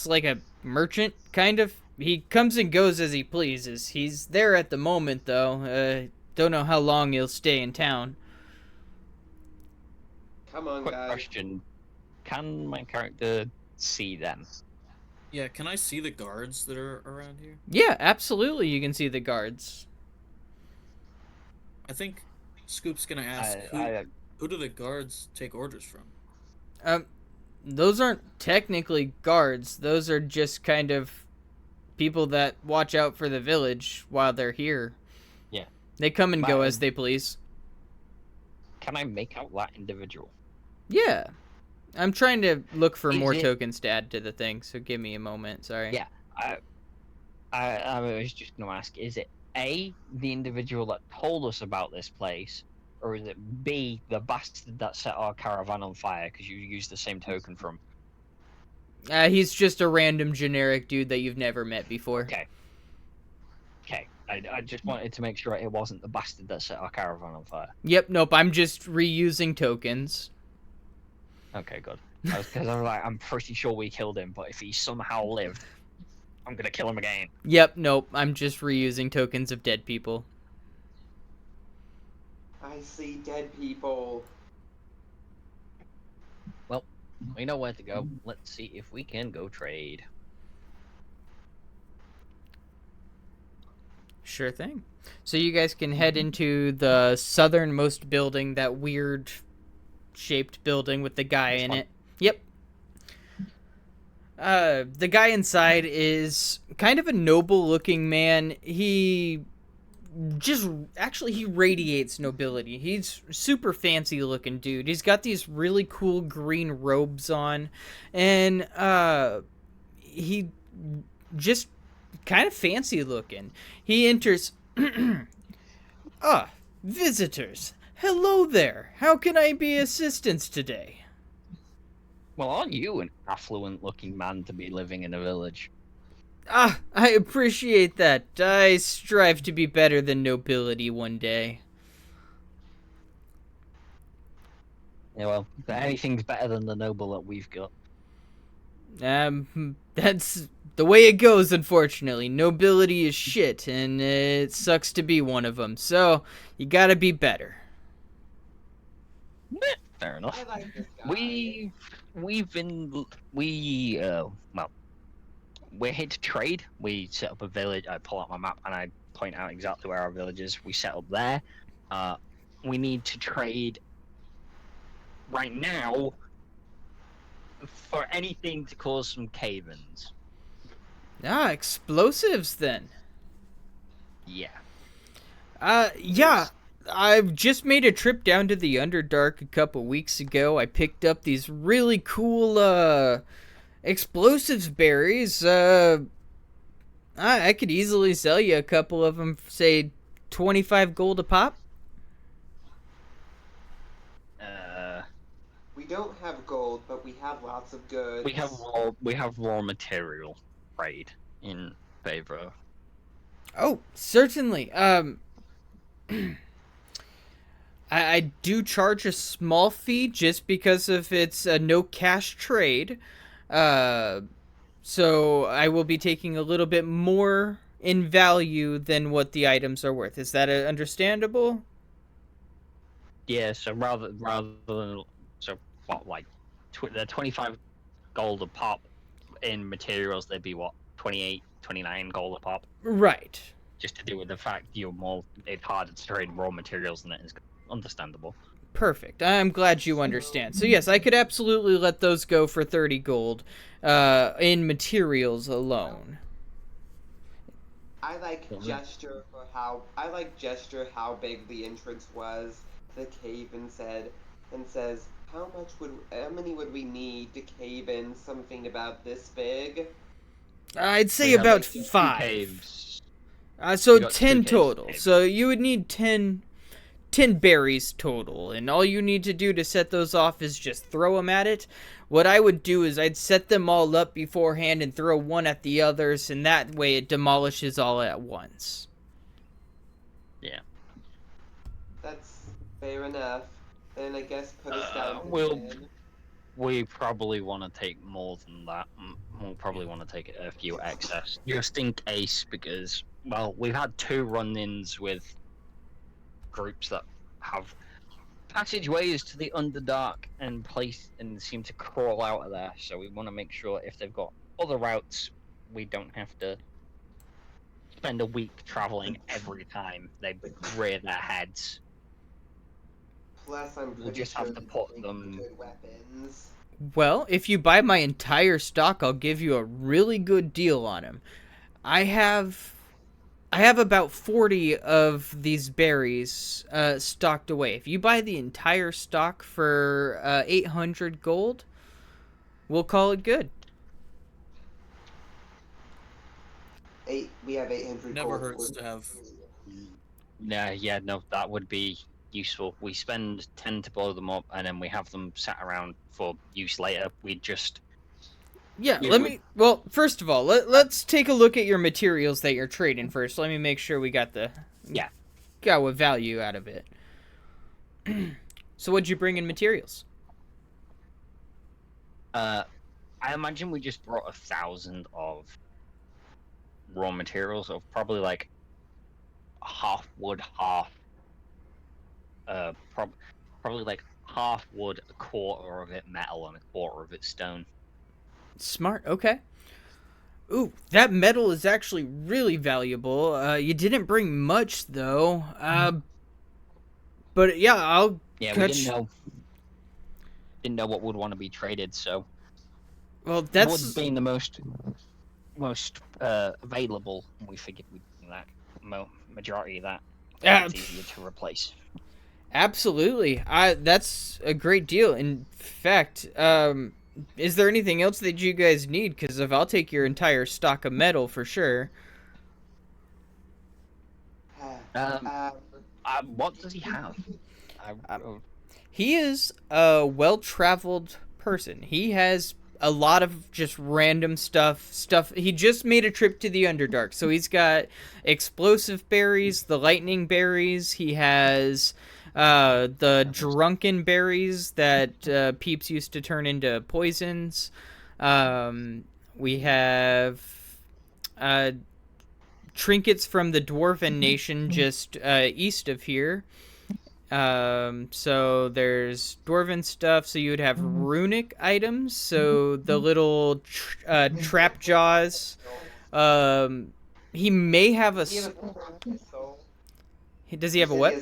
like a merchant, kind of. He comes and goes as he pleases. He's there at the moment, though. Don't know how long he'll stay in town. Come on, Quick guys. question: can my character see them? Yeah, can I see the guards that are around here? Yeah, absolutely, you can see the guards. I think Scoop's gonna ask who do the guards take orders from? Um, those aren't technically guards. Those are just kind of people that watch out for the village while they're here. Yeah. They come and go as they please. Can I make out that individual? Yeah. I'm trying to look for more it- tokens to add to the thing, so give me a moment. Sorry. Yeah. I was just going to ask: is it A, the individual that told us about this place, or is it B, the bastard that set our caravan on fire because you used the same token from? He's just a random generic dude that you've never met before. Okay. I just wanted to make sure it wasn't the bastard that set our caravan on fire. Yep, nope, I'm just reusing tokens. Okay, good. Because I was like, I'm pretty sure we killed him, but if he somehow lived, I'm gonna kill him again. Yep, nope, I'm just reusing tokens of dead people. I see dead people. Well, we know where to go. Let's see if we can go trade. Sure thing. So you guys can head into the southernmost building, that weird shaped building with the guy in it. Yep. The guy inside is kind of a noble looking man. He radiates nobility. He's super fancy looking dude. He's got these really cool green robes on, and he just kind of fancy looking. He enters. Visitors. Hello there. How can I be assistance today? Well, aren't you an affluent-looking man to be living in a village? I appreciate that. I strive to be better than nobility one day. Yeah, well, anything's better than the noble that we've got. That's the way it goes, unfortunately. Nobility is shit, and it sucks to be one of them. So, you gotta be better. Fair enough. I like this guy. We're here to trade. We set up a village. I pull out my map and I point out exactly where our village is. We set up there. We need to trade right now for anything to cause some cave-ins. Explosives then. Yeah. Yeah. I've just made a trip down to the Underdark a couple weeks ago. I picked up these really cool, explosives berries. I could easily sell you a couple of them, say, 25 gold a pop. We don't have gold, but we have lots of goods. We have raw material trade in favor. Oh, certainly. I do charge a small fee just because of it's a no cash trade. So I will be taking a little bit more in value than what the items are worth. Is that understandable? Yeah, so rather than the 25 gold a pop in materials, they'd be what, 28, 29 gold a pop. Right. Just to do with the fact it's harder to trade raw materials than it is. Understandable. Perfect. I'm glad you understand. So yes, I could absolutely let those go for 30 gold in materials alone. I like gesture how big the entrance was. The cave and says how many would we need to cave in something about this big? I'd say We have, about like, 5. caves. So We got 10 2 caves. total. So you would need 10 berries total, and all you need to do to set those off is just throw them at it. What I would do is I'd set them all up beforehand and throw one at the others, and that way it demolishes all at once. Yeah. That's fair enough. Then I guess put us down to we'll- 10. we probably want to take more than that. We'll probably want to take a few excess, just in case, because, well, we've had 2 run-ins with groups that have passageways to the Underdark and seem to crawl out of there. So we want to make sure if they've got other routes, we don't have to spend a week traveling every time they rear their heads. Plus, I'm We'll pretty just sure have to these put make them. good weapons. Well, if you buy my entire stock, I'll give you a really good deal on them. I have about 40 of these berries stocked away. If you buy the entire stock for 800 gold, we'll call it good. We have 800 Never gold. hurts to have. No, that would be useful. We spend 10 to blow them up, and then we have them sat around for use later. Yeah, We well, first of all, let's take a look at your materials that you're trading first. Let me make sure we got what value out of it. So what'd you bring in materials? I imagine we just brought 1,000 of raw materials of probably like half wood, half probably like half wood, a quarter of it metal, and a quarter of it stone. Smart, okay. Ooh, that metal is actually really valuable. You didn't bring much though. But yeah, I'll Yeah, cut. we didn't know what would want to be traded, so Well, wood being the most available, we figured we'd do that majority of that. It's easier to replace. Absolutely. That's a great deal. In fact, is there anything else that you guys need? Because if I'll take your entire stock of metal for sure. What does he have? He is a well-traveled person. He has a lot of just random stuff. He just made a trip to the Underdark, so he's got explosive berries, the lightning berries. He has the drunken berries that peeps used to turn into poisons. We have trinkets from the Dwarven Nation just east of here. So there's Dwarven stuff, so you would have runic items, so the little trap jaws. He may have a... Does he have a what?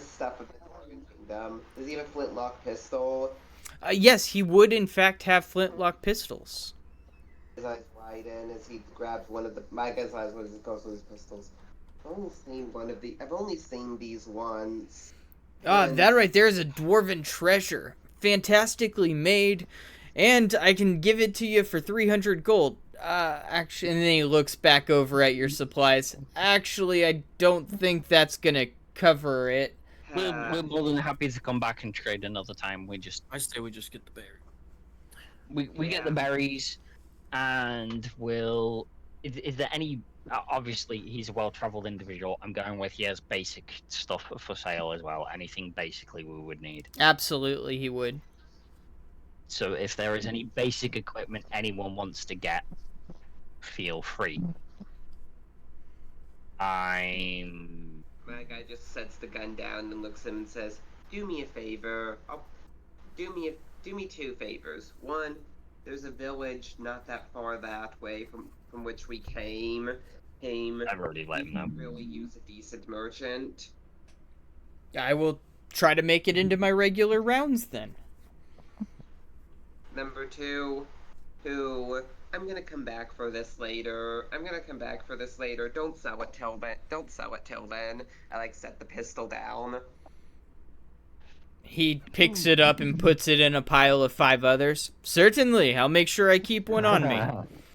Does he have a flintlock pistol? Yes, he would in fact have flintlock pistols. His eyes widen as he grabs one of the... My guy's eyes when he goes with his pistols. I've only seen these once. That right there is a dwarven treasure. Fantastically made. And I can give it to you for 300 gold. Actually, and then he looks back over at your supplies. Actually, I don't think that's gonna cover it. We're more than happy to come back and trade another time. I say we just get the berry. We get the berries, and we'll... Is there any... Obviously, he's a well-traveled individual. I'm going with he has basic stuff for sale as well. Anything basically we would need. Absolutely, he would. So if there is any basic equipment anyone wants to get, feel free. My guy just sets the gun down and looks at him and says, "Do me a favor. Do me 2 favors. One, there's a village not that far that way from which we came. I've already let him know. Really use a decent merchant. I will try to make it into my regular rounds then. Number 2, I'm gonna come back for this later. Don't sell it till then. I set the pistol down. He picks it up and puts it in a pile of 5 others. Certainly, I'll make sure I keep one on me.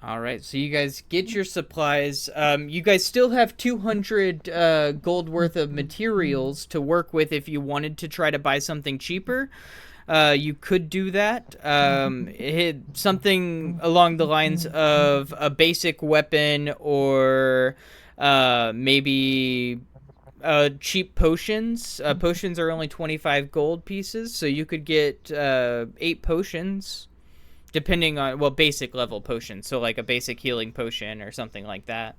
Alright, so you guys get your supplies. You guys still have 200 gold worth of materials to work with if you wanted to try to buy something cheaper. You could do that. Something along the lines of a basic weapon or maybe cheap potions. Potions are only 25 gold pieces, so you could get 8 potions. depending on, well, basic level potions. So like a basic healing potion or something like that.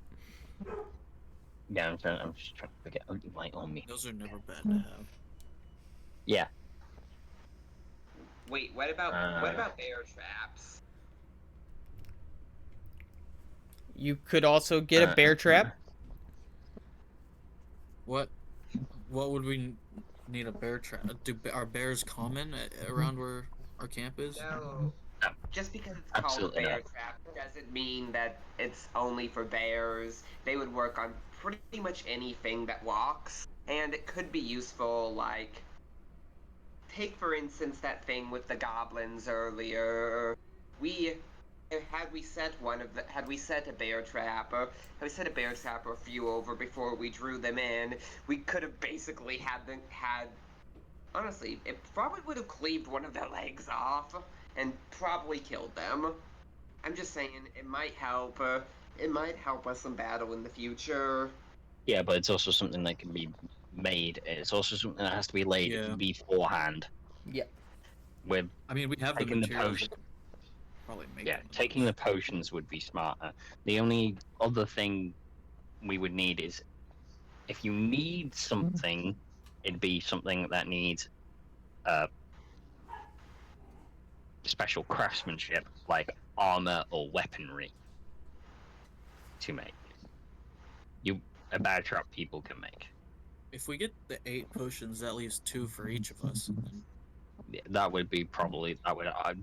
Yeah, I'm just trying to forget. Oh, you might on me. Those are never bad to have. Yeah. Wait, what about bear traps? You could also get a bear trap. What would we need a bear trap? Are bears common around where our camp is? No. No. Just because it's Absolutely called a bear not. trap doesn't mean that it's only for bears. They would work on pretty much anything that walks, and it could be useful, like, take for instance that thing with the goblins earlier. Had we set a bear trap, or had we set a bear trap or a few over before we drew them in, we could have basically honestly, it probably would have cleaved one of their legs off and probably killed them. I'm just saying, it might help us in battle in the future. Yeah, but it's also something that can be made. It's also something that has to be laid beforehand. Yeah. With I mean, we have the taking the materials. potion. Probably make Yeah, them. taking the potions would be smarter. The only other thing we would need is if you need something, it'd be something that needs special craftsmanship, like armor or weaponry, to make. A bear trap people can make. If we get the 8 potions, that leaves 2 for each of us. Yeah, that would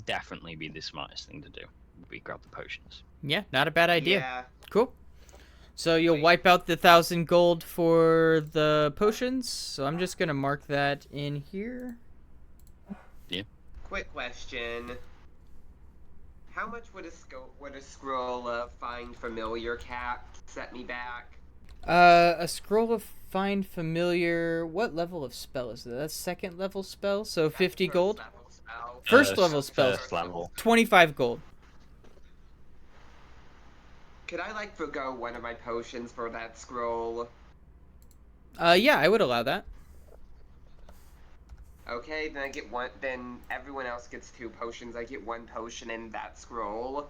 definitely be the smartest thing to do. We grab the potions. Yeah, not a bad idea. Yeah. Cool. So you'll wipe out the 1,000 gold for the potions. So I'm just gonna mark that in here. Yeah. Quick question. How much would a scroll of Find Familiar Cat set me back? A scroll of Find Familiar. What level of spell is that? That's second level spell. So 50 gold. First level spell. First level. 25 gold. Could I forgo one of my potions for that scroll? Yeah, I would allow that. Okay, then I get one. Then everyone else gets 2 potions. I get 1 potion in that scroll.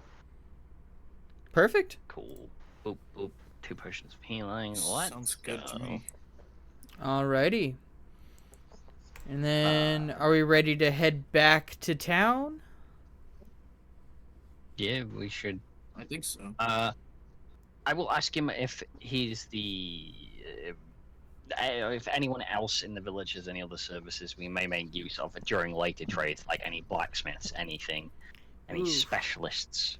Perfect. Cool. Boop boop. 2 potions of healing. Sounds good to me. Alrighty. And then, are we ready to head back to town? Yeah, we should. I think so. I will ask him if he's if anyone else in the village has any other services we may make use of during later trades, like any blacksmiths, anything, any specialists.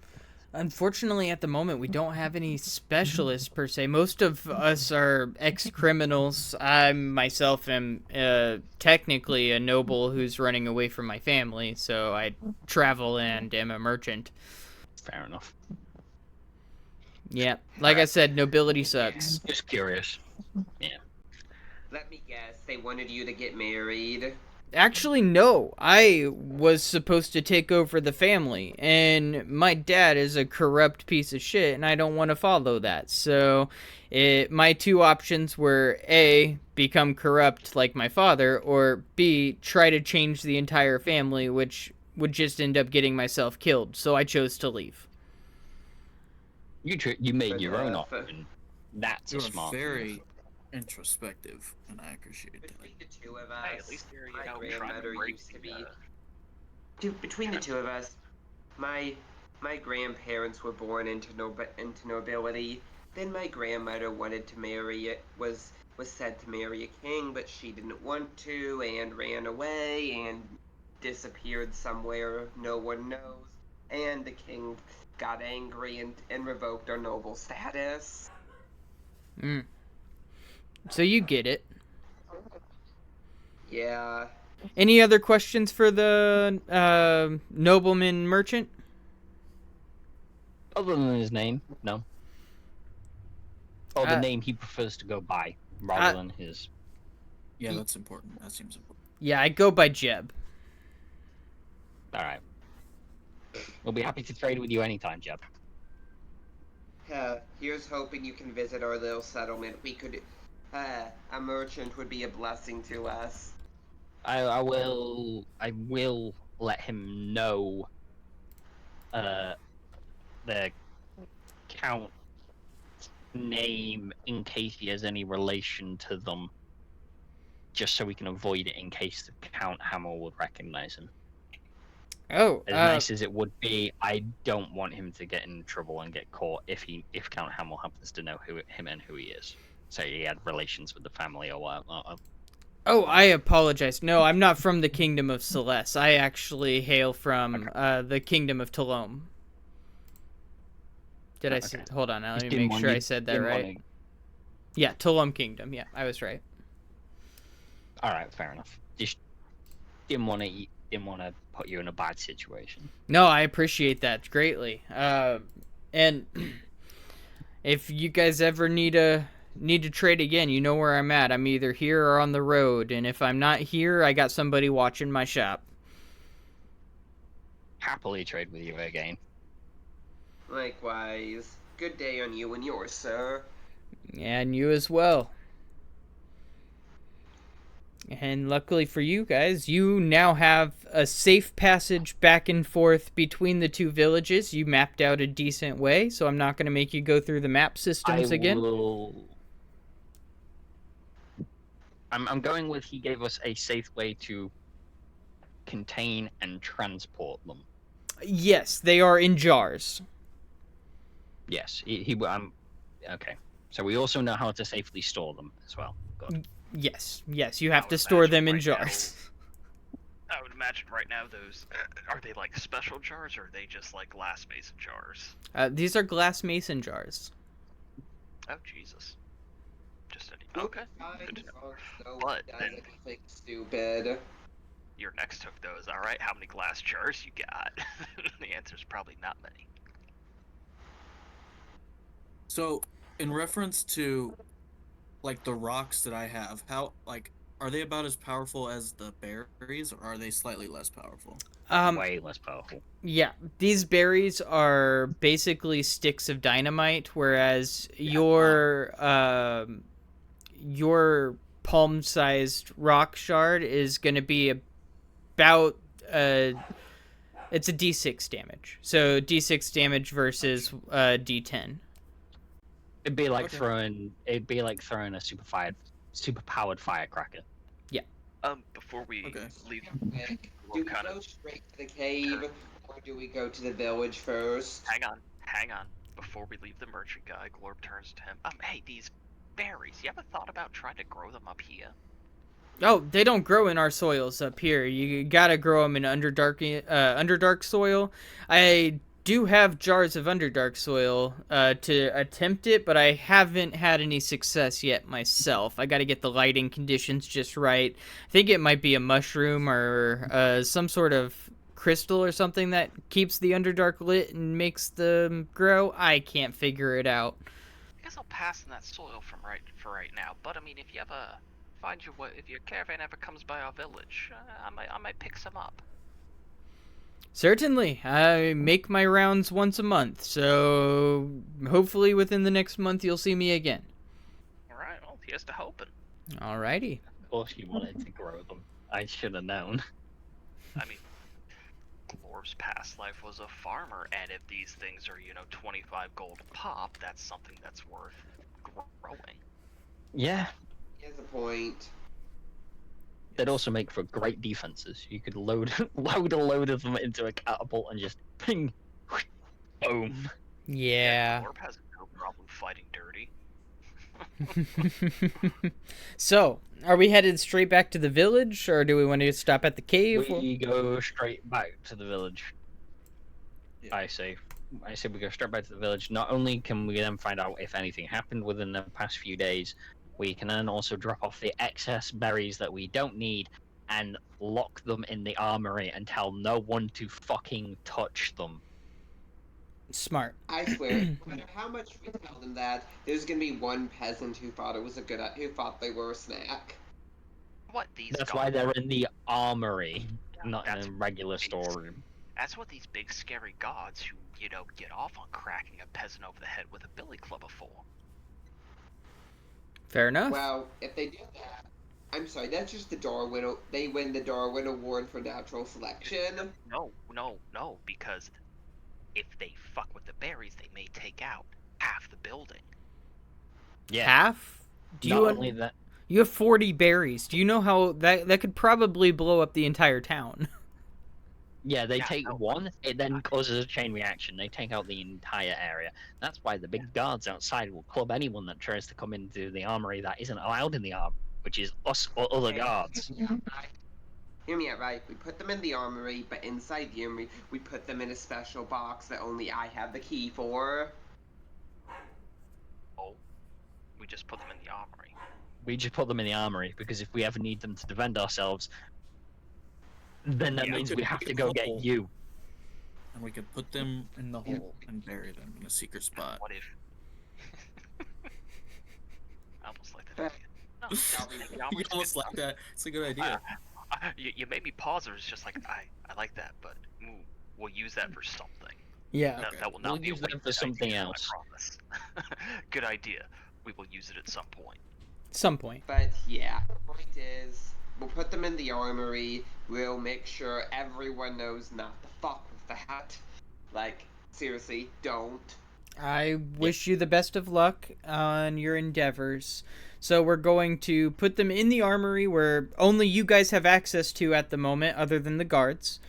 Unfortunately, at the moment, we don't have any specialists per se. Most of us are ex-criminals. I myself am technically a noble who's running away from my family, so I travel and am a merchant. Fair enough. Yeah, like I said, nobility sucks. Just curious. Yeah. Let me guess, they wanted you to get married. Actually, no. I was supposed to take over the family, and my dad is a corrupt piece of shit, and I don't want to follow that. So, my 2 options were A, become corrupt like my father, or B, try to change the entire family, which would just end up getting myself killed. So I chose to leave. You made your own option. That's You're a smart very move. introspective, and I appreciate that. Between the 2 of us, Hey, at least you're, my trying grandmother to break used to be. the, Between the 2 of us, my grandparents were born into nobility. Then my grandmother wanted to marry was said to marry a king, but she didn't want to and ran away and disappeared somewhere no one knows. And the king got angry and revoked our noble status. So you get it. Yeah. Any other questions for the nobleman merchant? Other than his name, no. Or the Uh, name he prefers to go by, rather than his. Yeah, that's important. That seems important. Yeah, I go by Jeb. Alright. We'll be happy to trade with you anytime, Jeb. Here's hoping you can visit our little settlement. We could, a merchant would be a blessing to us. I will let him know the count name in case he has any relation to them, just so we can avoid it in case the Count Hamill would recognize him. Oh, As nice as it would be, I don't want him to get in trouble and get caught if Count Hamill happens to know him and who he is. So he had relations with the family or whatever. Oh, I apologize. No, I'm not from the Kingdom of Celeste. I actually hail from the Kingdom of Talom. Did I say? Hold on, now let me make sure I said that right. Yeah, Talom Kingdom. Yeah, I was right. All right, fair enough. Just didn't want to put you in a bad situation. No, I appreciate that greatly. And if you guys ever need to trade again, you know where I'm at. I'm either here or on the road, and if I'm not here, I got somebody watching my shop. Happily trade with you again. Likewise. Good day on you and yours, sir. And you as well. And luckily for you guys, you now have a safe passage back and forth between the two villages. You mapped out a decent way, so I'm not going to make you go through the map systems again. I'm going with he gave us a safe way to contain and transport them. Yes, they are in jars. Yes, okay. So we also know how to safely store them as well. Good. Yes, you have to store them in jars. I would imagine right now those are they like special jars or are they just like glass mason jars? These are glass mason jars. Oh Jesus! Okay. Good to know. But then stupid. Your next took those. All right. How many glass jars you got? The answer's probably not many. So, in reference to like the rocks that I have, how are they about as powerful as the berries, or are they slightly less powerful? Way less powerful. Yeah, these berries are basically sticks of dynamite, whereas your palm-sized rock shard is going to be about it's a d6 damage. So d6 damage versus d10. It'd be like throwing a super powered firecracker. Yeah. Before we leave, do we go straight to the cave, or do we go to the village first? Hang on. Before we leave the merchant guy, Glorb turns to him. Hey, these berries. You ever thought about trying to grow them up here? Oh, they don't grow in our soils up here. You gotta grow them in underdark soil. I do have jars of underdark soil to attempt it, but I haven't had any success yet myself. I gotta get the lighting conditions just right. I think it might be a mushroom or some sort of crystal or something that keeps the underdark lit and makes them grow. I can't figure it out. I guess I'll pass on that soil for right now. But I mean, if you ever if your caravan ever comes by our village, I might pick some up. Certainly. I make my rounds once a month, so hopefully within the next month you'll see me again. Alright, well, here's to hoping. Alrighty. Of course you wanted to grow them. I should have known. I mean, Glorb's past life was a farmer, and if these things are, 25 gold a pop, that's something that's worth growing. Yeah. He has a point. They'd also make for great defenses. You could load a load of them into a catapult and just ping, boom. Yeah. Glorb has no problem fighting dirty. So, are we headed straight back to the village, or do we want to stop at the cave? We go straight back to the village. Yeah. I say we go straight back to the village. Not only can we then find out if anything happened within the past few days, we can then also drop off the excess berries that we don't need and lock them in the armory and tell no one to fucking touch them. Smart. I swear, no matter how much we tell them that, there's gonna be one peasant who thought they were a snack. What That's why they're in the armory, not in a regular storeroom. That's what these big scary gods who, get off on cracking a peasant over the head with a billy club are for. Fair enough. Well, if they do that, I'm sorry, that's just the Darwin. They win the Darwin Award for natural selection. No, because if they fuck with the berries, they may take out half the building. Yeah. Half? Not only that, You have 40 berries. Do you know how that could probably blow up the entire town? yeah, they Yeah, take no. one, it then causes a chain reaction. They take out the entire area. That's why the big guards outside will club anyone that tries to come into the armory that isn't allowed in the armory, which is us or other guards. Hear me out, right? We put them in the armory, but inside the armory, we put them in a special box that only I have the key for. Oh, we just put them in the armory. We just put them in the armory because if we ever need them to defend ourselves, then that Yeah, means we we could have make to a go get hole. you. And we could put them in the hole and bury them in a secret spot. What if? I almost like that But- idea. No, the You armory's almost good like that. It's a good idea. You made me pause. It was just like I like that, but we'll use that for something. Yeah. Okay. That will We'll not be a use that for wasted something idea, else. I promise. Good idea. We will use it at some point. Some point. But yeah, the point is, we'll put them in the armory. We'll make sure everyone knows not to fuck with that. Like, seriously, don't. I wish you the best of luck on your endeavors. So we're going to put them in the armory where only you guys have access to at the moment, other than the guards.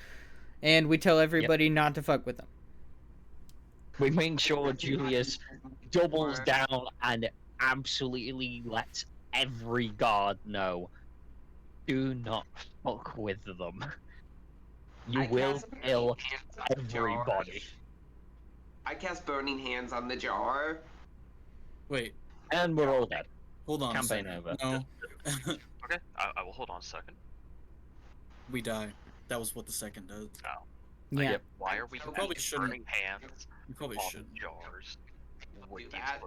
And we tell everybody not to fuck with them. We make sure Julius doubles down and absolutely lets every guard know. Do not fuck with them. You I will cast kill Burning Hands on the jar. everybody. I cast Burning Hands on the jar. Wait, And we're all dead. hold on. a Campaign second. over. No, Okay, I will hold on a second. we die. That was what the second does. Yeah. Yep. Why are we We using probably shouldn't. burning hands You probably on should. the jars with Do the that.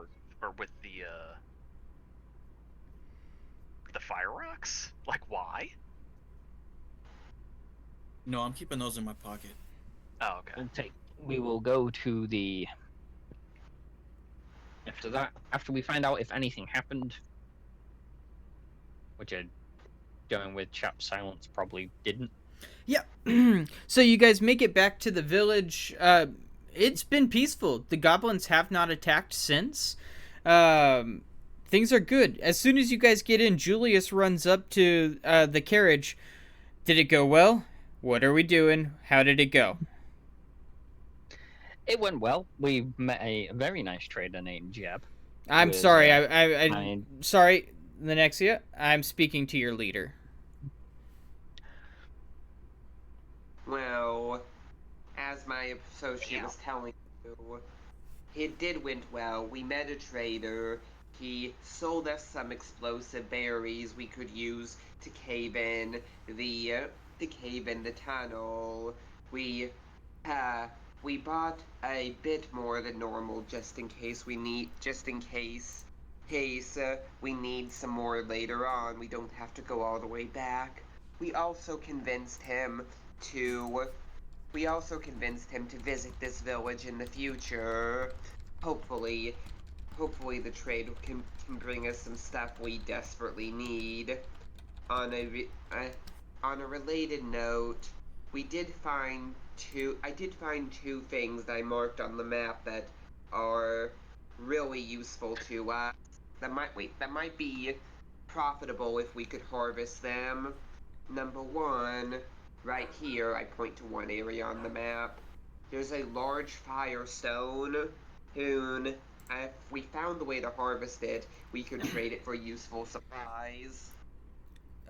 or with the fire rocks? Like why? No, I'm keeping those in my pocket. Oh, okay. We will go to the. After that, after we find out if anything happened, which I'm going with chap silence probably didn't. Yeah. So you guys make it back to the village. It's been peaceful. The goblins have not attacked since. Things are good. As soon as you guys get in, Julius runs up to the carriage. Did it go well? What are we doing? How did it go? It went well. We met a very nice trader named Jeb. I'm With, sorry. I Sorry, Lenexia. I'm speaking to your leader. Well, as my associate was telling you, it did went well. We met a trader. He sold us some explosive berries we could use to cave in the tunnel. We bought a bit more than normal just in case we need we need some more later on. We don't have to go all the way back. We also convinced him to visit this village in the future. Hopefully the trade can bring us some stuff we desperately need. On a related note, I did find two things that I marked on the map that are really useful to us. That might be profitable if we could harvest them. Number one, right here, I point to one area on the map. There's a large firestone. If we found the way to harvest it, we could trade it for useful supplies.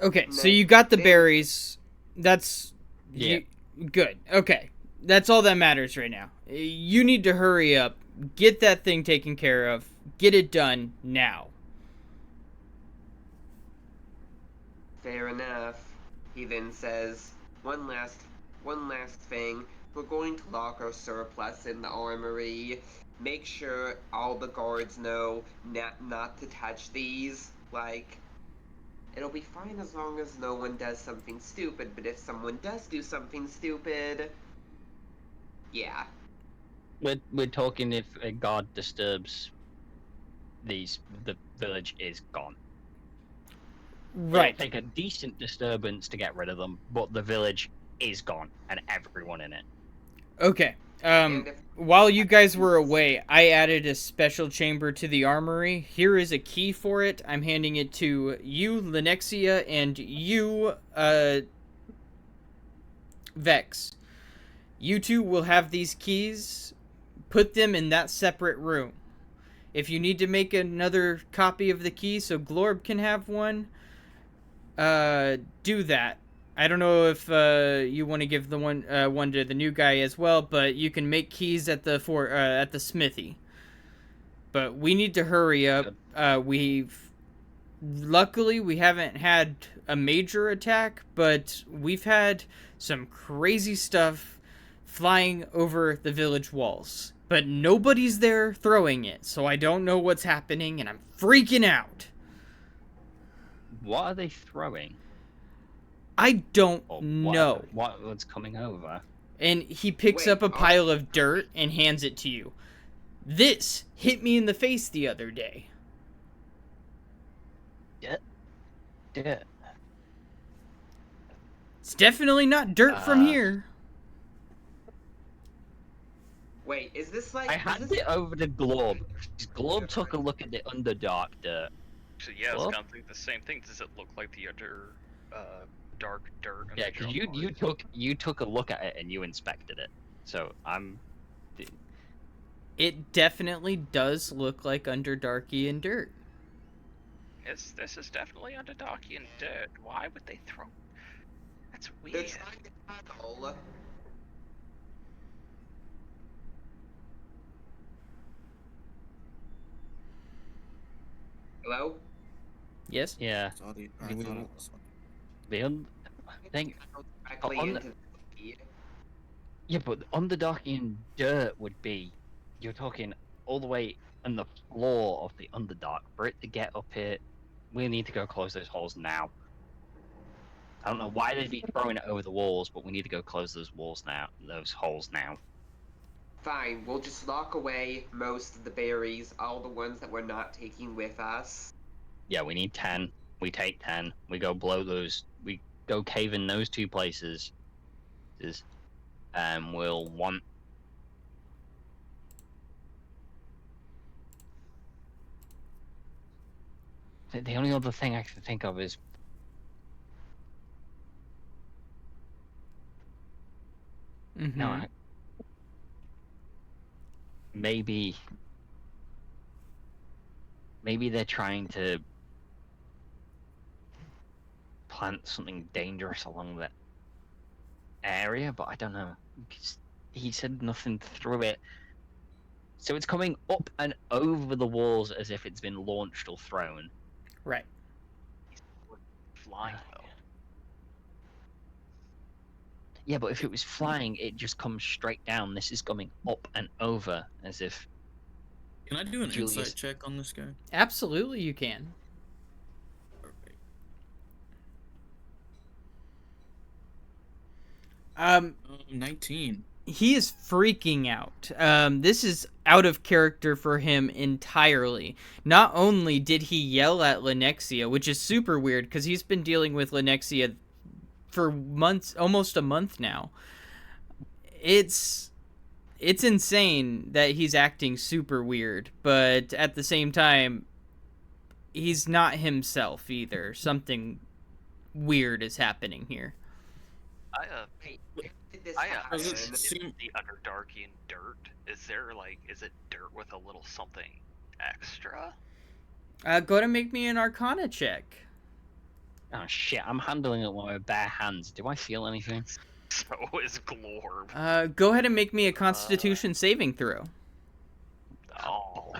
Okay, so you got the berries. That's Yeah. Good. Okay, that's all that matters right now. You need to hurry up, get that thing taken care of, get it done now. Fair enough. He then says, one last thing. We're going to lock our surplus in the armory. Make sure all the guards know not to touch these. Like, it'll be fine as long as no one does something stupid, but if someone does do something stupid, yeah. We're talking if a guard disturbs the village is gone. Right. It'll take a decent disturbance to get rid of them, but the village is gone and everyone in it. Okay. And if While you guys were away, I added a special chamber to the armory. Here is a key for it. I'm handing it to you, Lenexia, and you, Vex. You two will have these keys. Put them in that separate room. If you need to make another copy of the key so Glorb can have one, do that. I don't know if you want to give the one to the new guy as well, but you can make keys at the smithy. But we need to hurry up. Luckily we haven't had a major attack, but we've had some crazy stuff flying over the village walls. But nobody's there throwing it, so I don't know what's happening, and I'm freaking out. What are they throwing? I don't Or know. What's coming over? And he picks up a pile of dirt and hands it to you. This hit me in the face the other day. Yeah. It's definitely not dirt from here. wait, is this like? I is handed this- it over to Glob. Glob took a look at the Underdark dirt. So yeah, I was Well- gonna think the same thing. Does it look like the dark dirt? in Yeah, the because jungle? you took a look at it and you inspected it. So It definitely does look like Underdarky and dirt. This is definitely Underdarky and dirt. Why would they throw? That's They're weird. trying to tackle. Hello? Yes? yeah, I thought it was. the thing. Directly on into the- the Yeah, but Underdarky and dirt would be, you're talking all the way on the floor of the Underdark. For it to get up here, we need to go close those holes now. I don't know why they'd be throwing it over the walls, but we need to go close those walls now, those holes now. Fine, we'll just lock away most of the berries, all the ones that we're not taking with us. Yeah, we need 10. We take 10. We go blow those. We go cave in those two places. We'll want. The only other thing I can think of is. Mm-hmm. No, maybe they're trying to plant something dangerous along that area, but I don't know. Because he said nothing through it. So it's coming up and over the walls as if it's been launched or thrown. Right. Flying though. Yeah, but if it was flying, it just comes straight down. This is coming up and over as if. Can I do an Julius. insight check on this guy? Absolutely you can. Perfect. 19. He is freaking out. This is out of character for him entirely. Not only did he yell at Lenexia, which is super weird because he's been dealing with Lenexia for months, almost a month now. It's insane that he's acting super weird, but at the same time, he's not himself either. Something weird is happening here. Hey, did this I happen? Does it is seem- the Underdarky and dirt. Is it dirt with a little something extra? Go ahead and make me an Arcana check. Oh shit! I'm handling it with my bare hands. Do I feel anything? So is Glorb. Go ahead and make me a Constitution saving throw. Oh.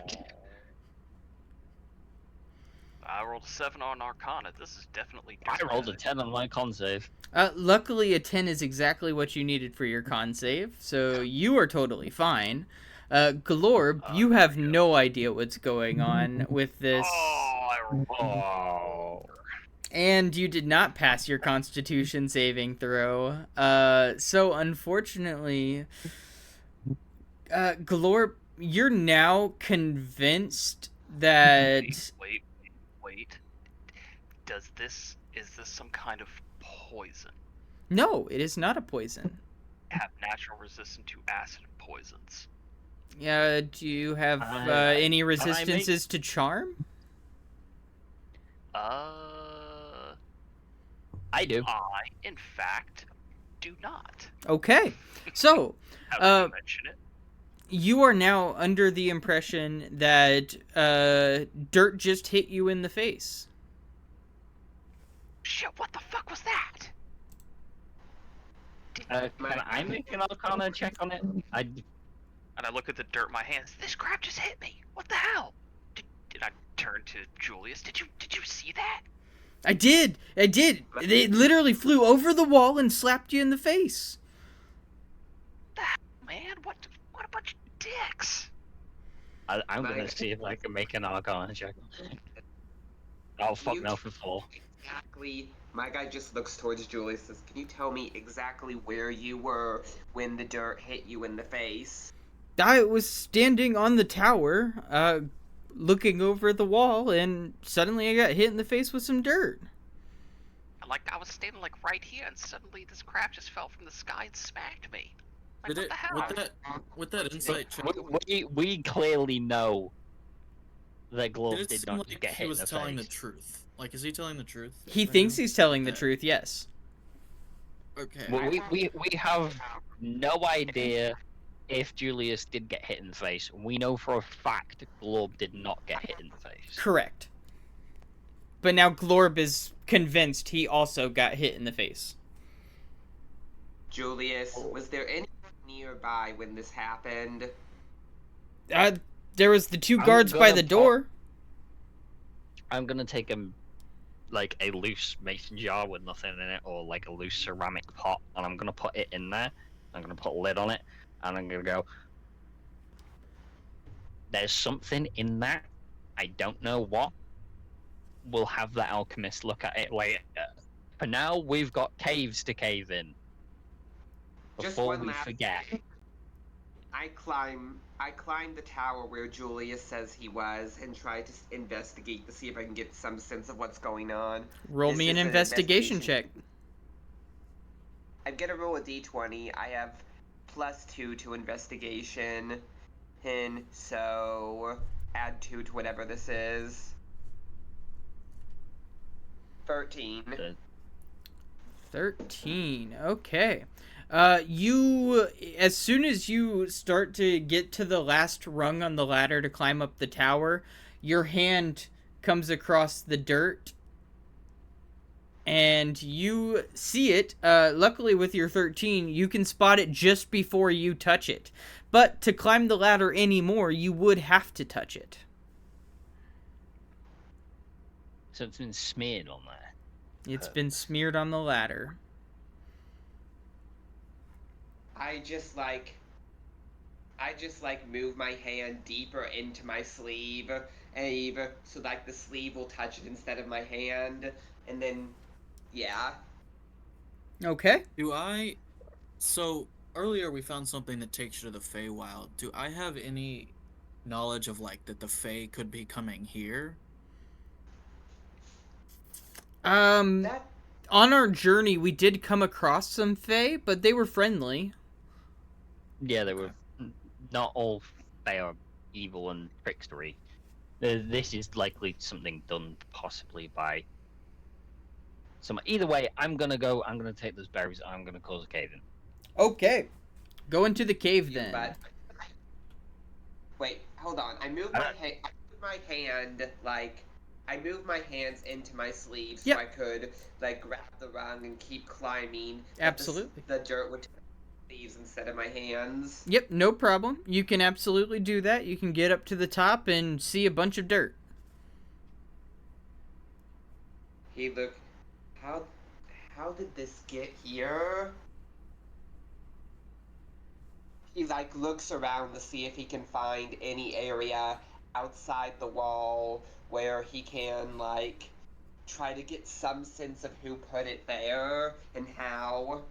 I rolled a 7 on Arcana. This is definitely I dirt. rolled a 10 on my con save. Luckily, a 10 is exactly what you needed for your con save, so you are totally fine. Glorb, you have no idea what's going on with this, Oh, I rolled. Oh. and you did not pass your Constitution saving throw. So unfortunately, Glorb, you're now convinced that Wait. Is this some kind of poison? no, it is not a poison. have natural resistance to acid and poisons. Yeah, do you have any resistances to charm? I do. I, in fact, do not. Okay, so Now that you mention it. you are now under the impression that dirt just hit you in the face. Shit, what the fuck was that? Can I make an Arcana check on it? And I look at the dirt in my hands. This crap just hit me. What the hell? Did I turn to Julius? Did you see that? I did. It literally flew over the wall and slapped you in the face. Man, what a bunch of dicks. I'm gonna see if I can make an Arcana check. Oh fuck no for 4. Exactly. My guy just looks towards Julius. Says, "Can you tell me exactly where you were when the dirt hit you in the face?" I was standing on the tower, looking over the wall, and suddenly I got hit in the face with some dirt. Like, I was standing, like, right here, and suddenly this crap just fell from the sky and smacked me. Like, Did what it the hell? with that insight check? We clearly know that Did Glove it did seem not like get he hit in was the telling the face. truth? Like, is he telling the truth? He right thinks now? he's telling the Okay. truth, yes. Okay. We have no idea if Julius did get hit in the face. We know for a fact Glove did not get hit in the face. Correct. But now Glorb is convinced he also got hit in the face. Julius, was there anyone nearby when this happened? There was the 2 guards by the door. I'm gonna take a loose mason jar with nothing in it, or like a loose ceramic pot, and I'm gonna put it in there. I'm gonna put a lid on it, and I'm gonna go. There's something in that. I don't know what. We'll have the alchemist look at it later. For now, we've got caves to cave in. Before we forget. I climb the tower where Julius says he was and try to investigate to see if I can get some sense of what's going on. Roll me an investigation check. I'm gonna roll a d20. I have +2 to investigation, and so add 2 to whatever this is. 13. 13. Okay. You, as soon as you start to get to the last rung on the ladder to climb up the tower, your hand comes across the dirt and you see it. Luckily with your 13, you can spot it just before you touch it. But to climb the ladder anymore, you would have to touch it. So it's been smeared on there. It's been smeared on the ladder. I just move my hand deeper into my sleeve, so like the sleeve will touch it instead of my hand, and then, yeah. Okay. So earlier we found something that takes you to the Feywild. Do I have any knowledge of like that the Fey could be coming here? On our journey, we did come across some Fey, but they were friendly. Yeah, they were. Not all Fey are evil and trickstery. This is likely something done possibly by some. Either way, I'm gonna take those berries. I'm gonna cause a cave in. Okay. Go into the cave then. But wait, hold on. I move my hands into my sleeves so I could like grab the rung and keep climbing. Absolutely. The dirt would touch my sleeves instead of my hands. Yep, no problem. You can absolutely do that. You can get up to the top and see a bunch of dirt. Hey, look. How did this get here? He like looks around to see if he can find any area outside the wall where he can like try to get some sense of who put it there and how.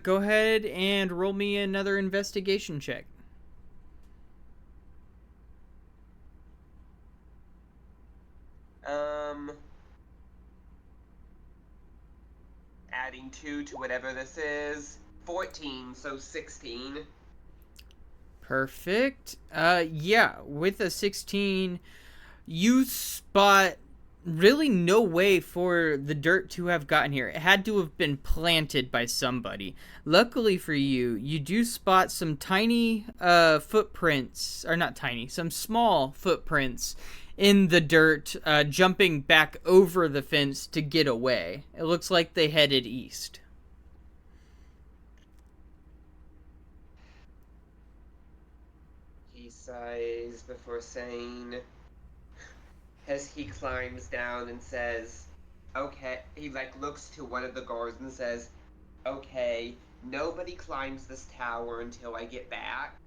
Go ahead and roll me another investigation check. Add adding 2 to whatever this is. 14, so 16. Perfect. Yeah, with a 16, you spot really no way for the dirt to have gotten here. It had to have been planted by somebody. Luckily for you, you do spot some tiny footprints, or not tiny, some small footprints in the dirt, jumping back over the fence to get away. It looks like they headed east. He sighs before saying, as he climbs down and says, okay, he looks to one of the guards and says, okay, nobody climbs this tower until I get back.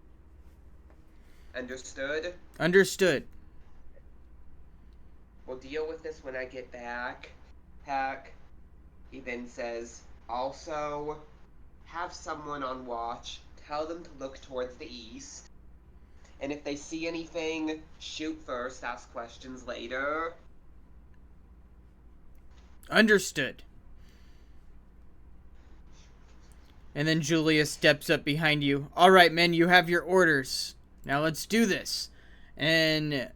Understood? Understood. We'll deal with this when I get back. Hack. He then says, also, have someone on watch. Tell them to look towards the east. And if they see anything, shoot first, ask questions later. Understood. And then Julius steps up behind you. All right, men, you have your orders. Now let's do this. And